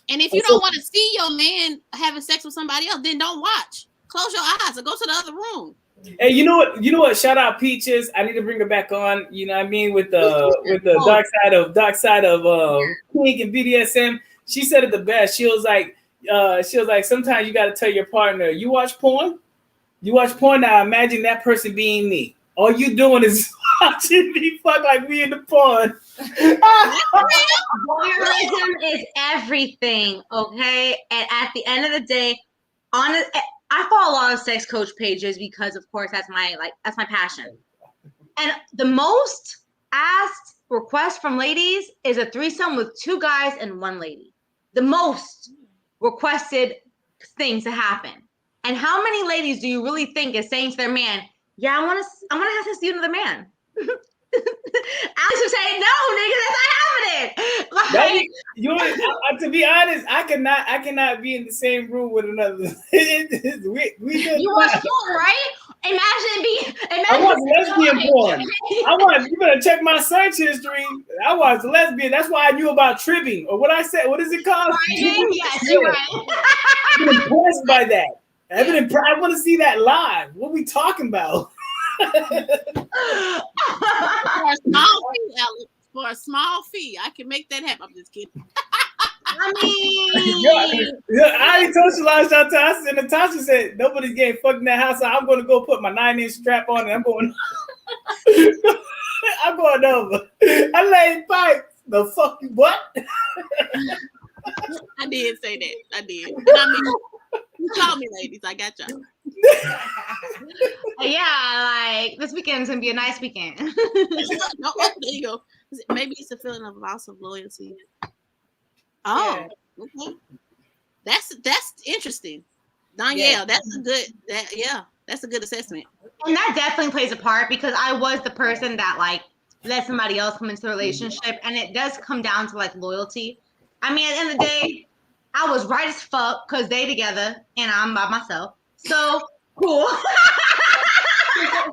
And if you don't want to see your man having sex with somebody else, then don't watch. Close your eyes or go to the other room. Hey, you know what? Shout out Peaches. I need to bring her back on. You know what I mean, with the dark side of kink and BDSM. She said it the best. She was like, sometimes you got to tell your partner, you watch porn. Now imagine that person being me. All you doing is watching me fuck like we in the porn. Voyeurism is everything, okay? And at the end of the day, I follow a lot of sex coach pages because, of course, that's my passion. And the most asked request from ladies is a threesome with 2 guys and 1 lady. The most requested thing to happen. And how many ladies do you really think is saying to their man, yeah, I want to have sex with you, another man? Alex would say, no, nigga, that's not happening. To be honest, I cannot be in the same room with another. You watch porn, right? I watch lesbian porn. You better check my search history. I watch lesbian. That's why I knew about tribbing, or what I said. What is it called? Yes, you're right. I've been impressed by that. I want to see that live. What are we talking about? For a small fee, I can make that happen. I'm just kidding. I mean, I already told you last time. I said, Natasha said nobody's getting fucked in that house. So I'm going to go put my 9-inch strap on, and I'm going. I'm going over. I laid pipe. The fuck you what? I did say that. I did. I mean, you call me, ladies. I got y'all. Yeah, like this weekend's gonna be a nice weekend. No, there you go. Maybe it's a feeling of loss of loyalty. Oh, yeah. Okay. That's interesting, Danielle. Yeah. That's a good assessment. And that definitely plays a part, because I was the person that like let somebody else come into the relationship, and it does come down to like loyalty. I mean, at the end of the day, I was right as fuck because they together and I'm by myself. So cool. However,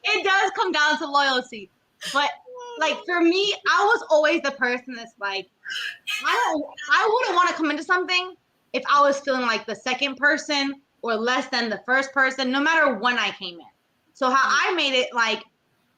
it does come down to loyalty. But like for me, I was always the person that's like, I wouldn't want to come into something if I was feeling like the second person or less than the first person, no matter when I came in. So how I made it, like,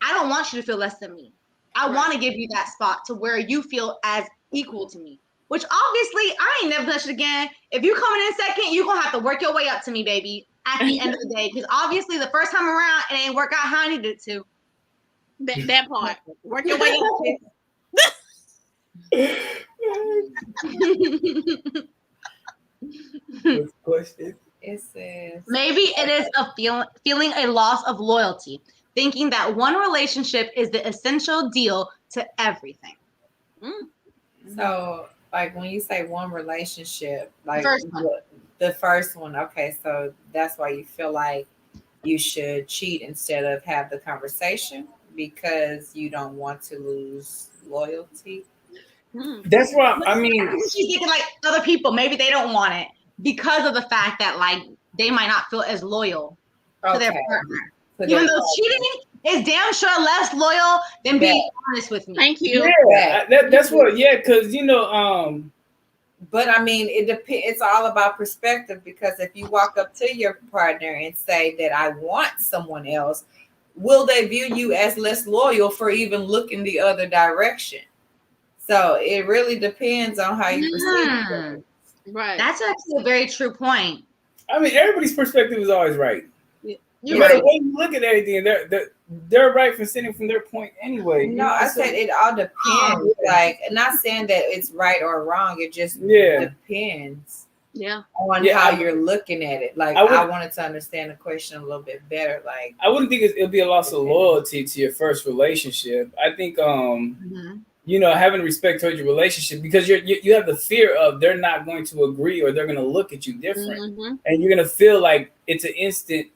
I don't want you to feel less than me. I want to give you that spot to where you feel as equal to me. Which obviously, I ain't never done shit again. If you coming in second, you're going to have to work your way up to me, baby, at the end of the day. Because obviously, the first time around, it ain't work out how I needed it to. That part. Work your way up. Question. It says Maybe it is a feeling a loss of loyalty, thinking that one relationship is the essential deal to everything. so. Like when you say one relationship, like First one. the first one. Okay, so that's why you feel like you should cheat instead of have the conversation because you don't want to lose loyalty. That's why I mean. She's thinking like other people, maybe they don't want it because of the fact that like they might not feel as loyal to their partner. Even though cheating is damn sure less loyal than being honest with me. Thank you. Yeah, that's what. Yeah, because But I mean, it depends. It's all about perspective because if you walk up to your partner and say that I want someone else, will they view you as less loyal for even looking the other direction? So it really depends on how you perceive it. Right. That's actually a very true point. I mean, everybody's perspective is always right. You're But right. the way you look at everything, they're right for sitting from their point anyway. No, I said it all depends. Like, not saying that it's right or wrong. It just depends. Yeah. On how you're looking at it. Like, I wanted to understand the question a little bit better. Like, I wouldn't think it'll be a loss of loyalty to your first relationship. I think, having respect towards your relationship because you have the fear of they're not going to agree or they're going to look at you different, and you're going to feel like it's an instant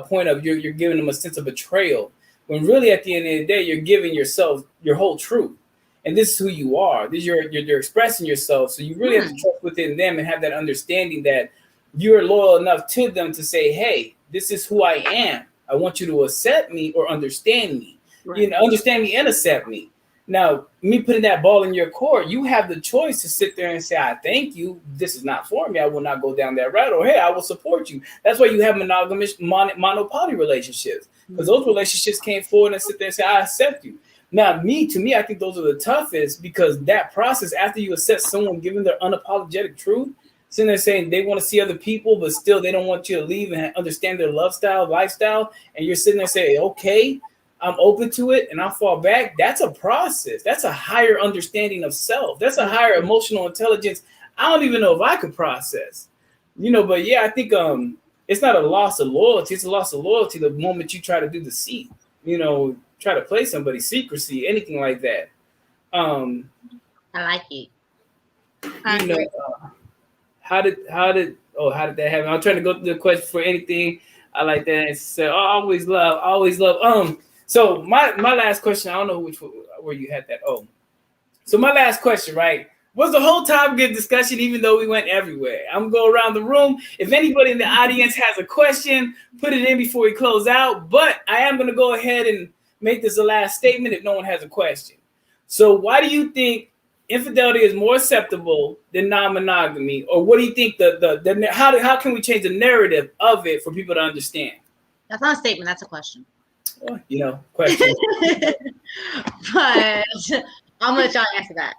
point of you're giving them a sense of betrayal when really at the end of the day you're giving yourself your whole truth, and this is who you are. This you're expressing yourself, so you really have to trust within them and have that understanding that you're loyal enough to them to say, hey, this is who I am. I want you to accept me or understand me. Right. Understand me and accept me. Now, me putting that ball in your court, you have the choice to sit there and say, I thank you. This is not for me. I will not go down that route. Or, hey, I will support you. That's why you have monogamous, monopoly relationships. Because those relationships came forward and sit there and say, I accept you. Now, to me, I think those are the toughest because that process, after you accept someone giving their unapologetic truth, sitting there saying they want to see other people, but still they don't want you to leave and understand their lifestyle, and you're sitting there saying, okay, I'm open to it and I fall back. That's a process. That's a higher understanding of self. That's a higher emotional intelligence. I don't even know if I could process, but yeah, I think it's not a loss of loyalty. It's a loss of loyalty the moment you try to do deceit, try to play somebody, secrecy, anything like that. I like it. How did that happen? I'm trying to go through the question for anything. I like that. It's always love. So my last question, I don't know where you had that. Oh, so my last question, right, was the whole time good discussion, even though we went everywhere. I'm going to go around the room. If anybody in the audience has a question, put it in before we close out. But I am going to go ahead and make this a last statement if no one has a question. So why do you think infidelity is more acceptable than non-monogamy? Or what do you think how can we change the narrative of it for people to understand? That's not a statement. That's a question. Question. But I'm going to let y'all answer that.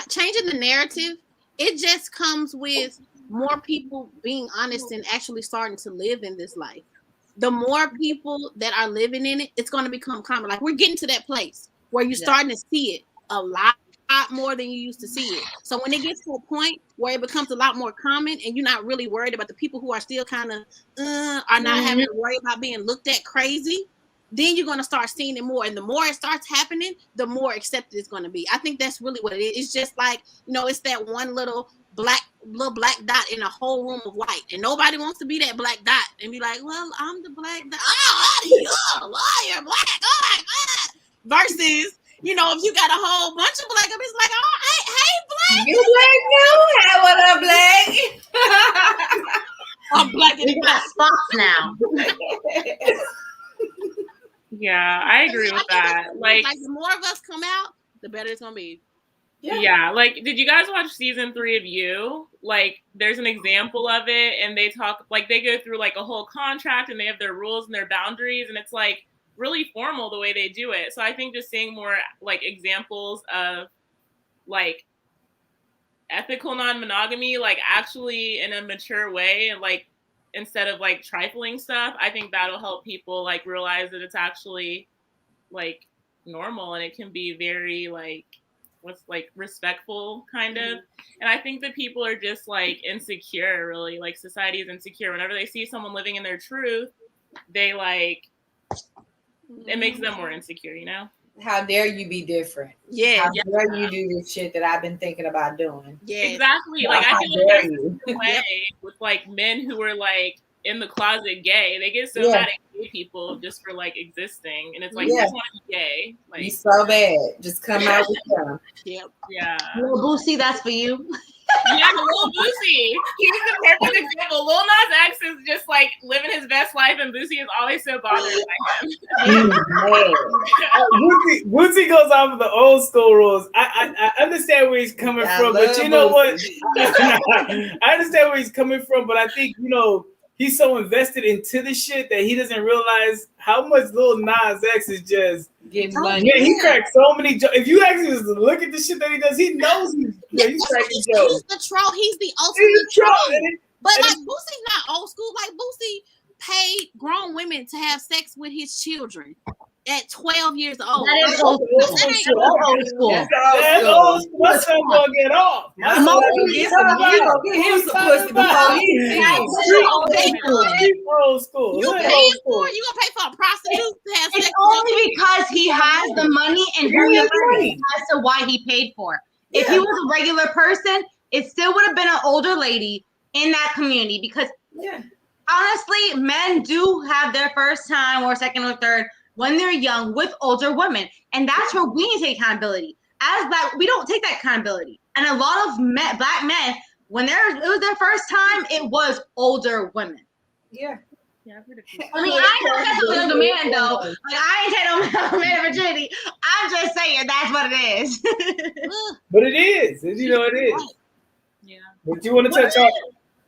Changing the narrative, it just comes with more people being honest and actually starting to live in this life. The more people that are living in it, it's going to become common. Like we're getting to that place where you're starting to see it a lot more than you used to see it. So when it gets to a point where it becomes a lot more common and you're not really worried about the people who are still kind of are not having to worry about being looked at crazy, then you're going to start seeing it more. And the more it starts happening, the more accepted it's going to be. I think that's really what it is. It's just like, it's that one little black dot in a whole room of white. And nobody wants to be that black dot and be like, well, I'm the black dot. Oh, you're black. Oh, my God. Versus, if you got a whole bunch of black, it's like, oh, hey, black. You black? No, hey, what up, black? I'm black and we got spots now. Yeah, I agree with that. Like the more of us come out, the better it's gonna be. Yeah. Like, did you guys watch season 3 of You? Like, there's an example of it, and they talk, like, they go through like a whole contract, and they have their rules and their boundaries, and it's like really formal the way they do it. So I think just seeing more like examples of like ethical non-monogamy, like actually in a mature way, and like instead of like trifling stuff, I think that'll help people like realize that it's actually like normal and it can be very like what's like respectful kind of. And I think that people are just like insecure, really, like society is insecure. Whenever they see someone living in their truth, they like it makes them more insecure, you know? How dare you be different? Yeah. How dare you do this shit that I've been thinking about doing? Yeah. Exactly. Like I feel like that's the way with like men who are like in the closet gay. They get so mad at gay people just for like existing, and it's like you just want to be gay. Like you so bad, just come out with them. Yep. Yeah. Lil Boosie, that's for you. Yeah, Lil Boosie. He's the perfect example. Lil Nas X is just like living his best life, and Boosie is always so bothered by him. Boosie goes off of the old school rules. I understand where he's coming from, but you know what? I understand where he's coming from, but I think, you know, he's so invested into the shit that he doesn't realize how much Lil Nas X is just getting money. Man, he cracks so many jokes. If you actually just look at the shit that he does, he knows he's cracking jokes. He's the troll. He's the ultimate troll. But like Boosie's not old school. Like Boosie paid grown women to have sex with his children at 12 years old. That is old school. That's old school. My son gonna get off. My son gonna get him some pussy before old school. You gonna pay for a prostitute to have sex? It's only because he has the money and who he is as to why he paid for it. If he was a regular person, it still would have been an older lady in that community, because honestly, men do have their first time or second or third when they're young with older women, and that's where we need to take accountability. As Black, we don't take that accountability, and a lot of Black men, when it was their first time, it was older women. Yeah. I mean, I don't have a younger man though. Like I ain't take no man virginity. I'm just saying that's what it is. But it is, you know, it is. Yeah. But you want to touch on?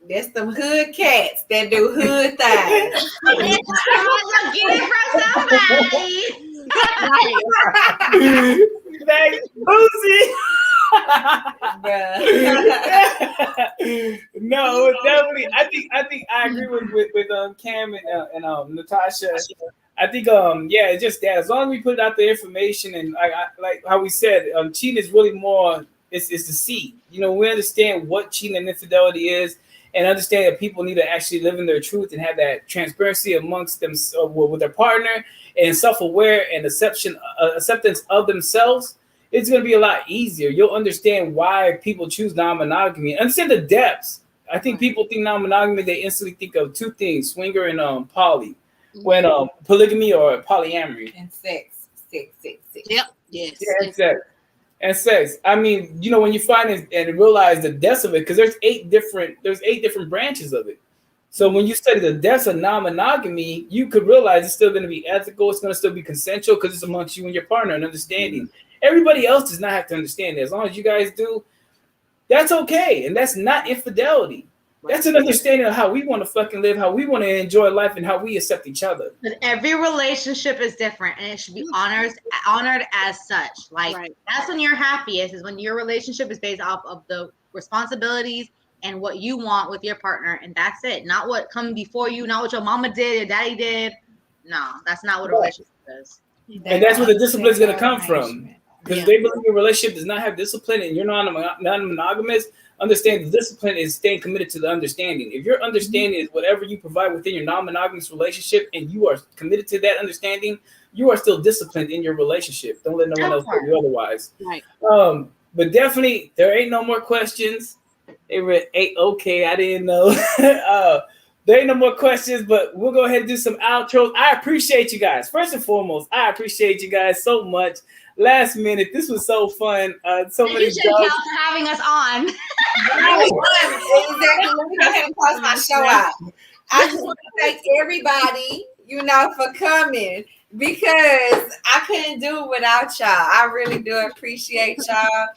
That's them hood cats that do hood things. Get it from somebody. Thanks, Boosie. No, definitely. I think I agree with Cam and Natasha. I think it's just that as long as we put out the information, and like how we said, cheating is really more it's deceit. You know, we understand what cheating and infidelity is, and understand that people need to actually live in their truth and have that transparency amongst them with their partner, and self-aware and acceptance of themselves. It's going to be a lot easier. You'll understand why people choose non-monogamy. Understand the depths. I think people think non-monogamy, they instantly think of two things: swinger and poly. When polygamy or polyamory. And sex. Yep. Yes. Yeah, and sex. I mean, you know, when you find it and realize the depths of it, because there's eight different branches of it. So when you study the depths of non-monogamy, you could realize it's still going to be ethical. It's going to still be consensual because it's amongst you and your partner and understanding. Everybody else does not have to understand it. As long as you guys do, that's okay. And that's not infidelity. That's an understanding of how we want to fucking live, how we want to enjoy life, and how we accept each other. But every relationship is different, and it should be honored as such. Like that's when you're happiest, is when your relationship is based off of the responsibilities and what you want with your partner, and that's it. Not what come before you, not what your mama did, your daddy did. No, that's not what a relationship is. And that's where the discipline is going to come from. Because if they believe your relationship does not have discipline and you're non-monogamous, understand the discipline is staying committed to the understanding. If your understanding is whatever you provide within your non-monogamous relationship and you are committed to that understanding, you are still disciplined in your relationship. Don't let no one else tell you otherwise. Right. But definitely, there ain't no more questions. They were okay. I didn't know. There ain't no more questions, but we'll go ahead and do some outros. I appreciate you guys. First and foremost, I appreciate you guys so much. Last minute, this was so fun. So many. You should count for having us on. Exactly. Let me go ahead and close my show out. I just want to thank everybody, for coming, because I couldn't do it without y'all. I really do appreciate y'all.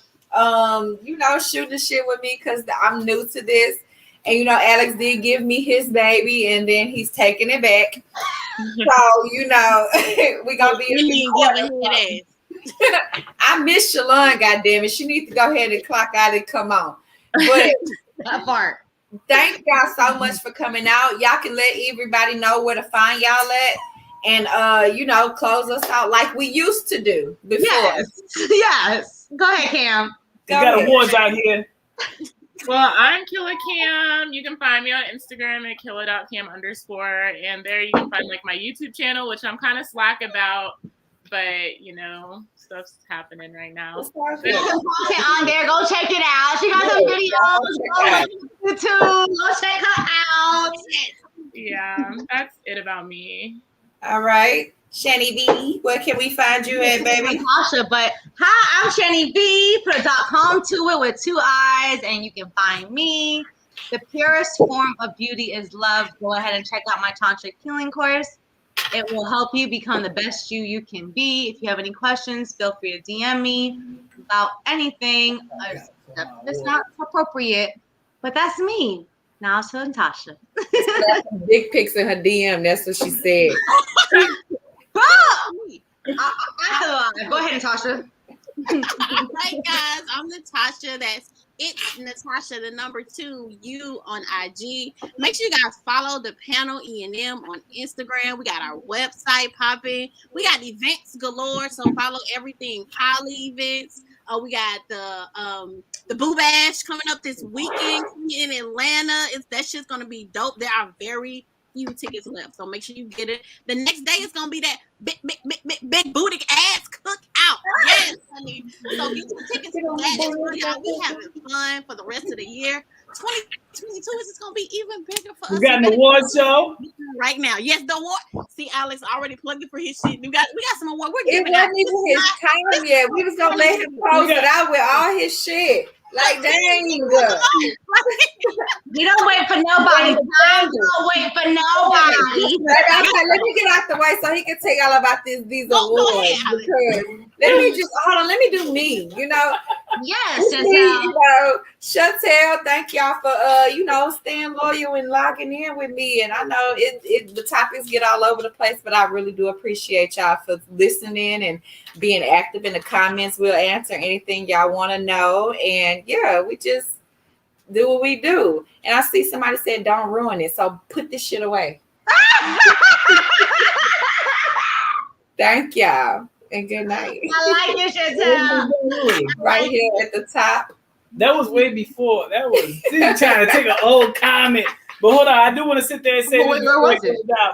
Shooting the shit with me because I'm new to this. And, Alex did give me his baby, and then he's taking it back. So, we gonna be in I miss Shalon, goddammit. She needs to go ahead and clock out and come on. But that part. Thank y'all so much for coming out. Y'all can let everybody know where to find y'all at. And close us out like we used to do before. Yes. Go ahead, Cam. We got awards out here. Well, I'm Killa Cam. You can find me on Instagram at killa.cam_. And there you can find like my YouTube channel, which I'm kind of slack about, but stuff's happening right now. On there, go check it out. She got some videos. Go YouTube. Go check her out. Yeah, that's it about me. All right. Shani B, where can we find you at, baby? Natasha, but hi, I'm Shani B. Put a .com to it with 2 eyes, and you can find me. The purest form of beauty is love. Go ahead and check out my tantric healing course. It will help you become the best you can be. If you have any questions, feel free to DM me about anything. It's not appropriate, but that's me. Now it's Natasha. Big pics in her DM. That's what she said. Go ahead, Natasha. All right, guys. I'm Natasha. It's Natasha, the number 2 U on IG. Make sure you guys follow the panel E&M on Instagram. We got our website popping. We got events galore, so follow everything Poly events. We got the Boo Bash coming up this weekend in Atlanta. That shit's gonna be dope. There are very few tickets left, so make sure you get it. The next day is gonna be that big booty ass cookout. Yes, honey. So get your tickets for that. We having fun for the rest of the year. 2022 is just gonna be even bigger for us. We got an award show right now. Yes, the award. See, Alex already plugged it for his shit. We got some award. We're giving it wasn't even his time yet. We was gonna let him post it out with all his shit. Like, dang. You don't wait for nobody. Don't wait for nobody. Let me get out the way so he can tell y'all about these awards. Because let me do me, Yes, Chantel, thank y'all for staying loyal and logging in with me. And I know the topics get all over the place, but I really do appreciate y'all for listening and being active in the comments. We'll answer anything y'all want to know. And yeah, we just do what we do. And I see somebody said don't ruin it, so put this shit away. Thank y'all and good night. I like you, Chantel. Right here at the top. That was way before. That was trying to take an old comment. But hold on, I do want to sit there and say this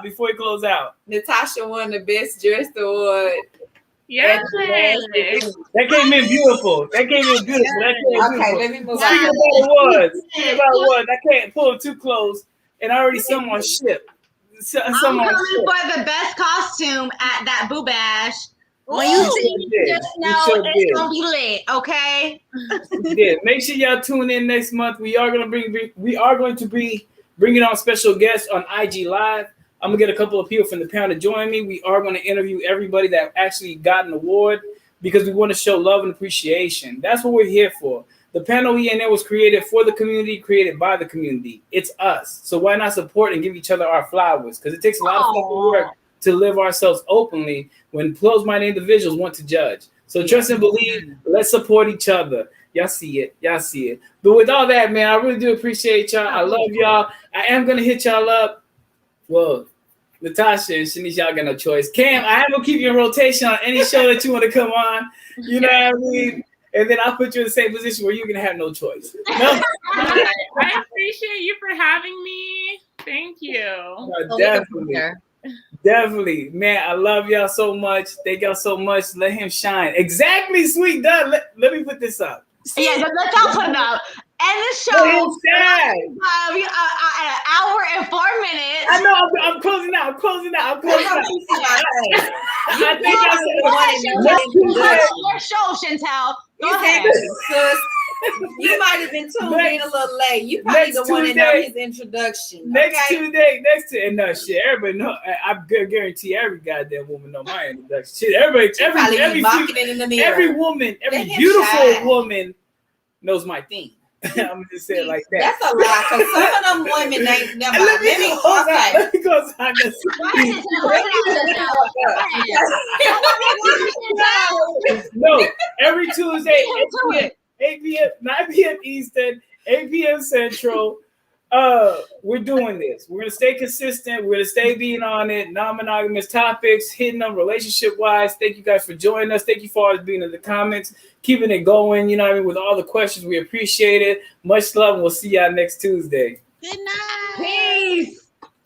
before we close out. Natasha won the Best Dressed Award. Yes. That came in beautiful. Okay, let me move on. Speaking about awards, I can't pull them too close. And already someone shipped. I'm coming for the best costume at that Boo Bash. When you see me, just know it's gonna be lit, okay? Yeah, make sure y'all tune in next month. We are going to be bringing on special guests on IG Live. I'm gonna get a couple of people from the panel to join me. We are going to interview everybody that actually got an award because we want to show love and appreciation. That's what we're here for. The panel E&M was created for the community, created by the community. It's us. So why not support and give each other our flowers? Because it takes a lot of fucking work to live ourselves openly when closed-minded individuals want to judge. So trust and believe. Let's support each other. Y'all see it. But with all that, man, I really do appreciate y'all. I love y'all. I am going to hit y'all up. Well, Natasha and Shanice, y'all got no choice. Cam, I am going to keep you in rotation on any show that you want to come on. You know what I mean? And then I'll put you in the same position where you're going to have no choice. No? I appreciate you for having me. Thank you. Definitely. Man, I love y'all so much. Thank y'all so much. Let him shine. Exactly, sweet done. Let me put this up. Yeah, let's all put it up. And the show an hour and 4 minutes. I know. I'm closing out. I think that's your show, Chantel. Go ahead. You might have been tuned in a little late. You probably the one that know his introduction. Next Tuesday, and no shit. Everybody know. I guarantee every goddamn woman know my introduction. Shit, every woman, every beautiful woman knows my theme. I'm gonna just say it like that. That's a lie, because some of them women ain't never. Let me go on this. No, every Tuesday, 8 p.m., 9 p.m. Eastern, 8 p.m. Central. We're doing this. We're gonna stay consistent. We're gonna stay being on it. Non-monogamous topics, hitting them relationship-wise. Thank you guys for joining us. Thank you for always being in the comments, keeping it going. You know what I mean? With all the questions, we appreciate it. Much love, and we'll see y'all next Tuesday. Good night. Peace.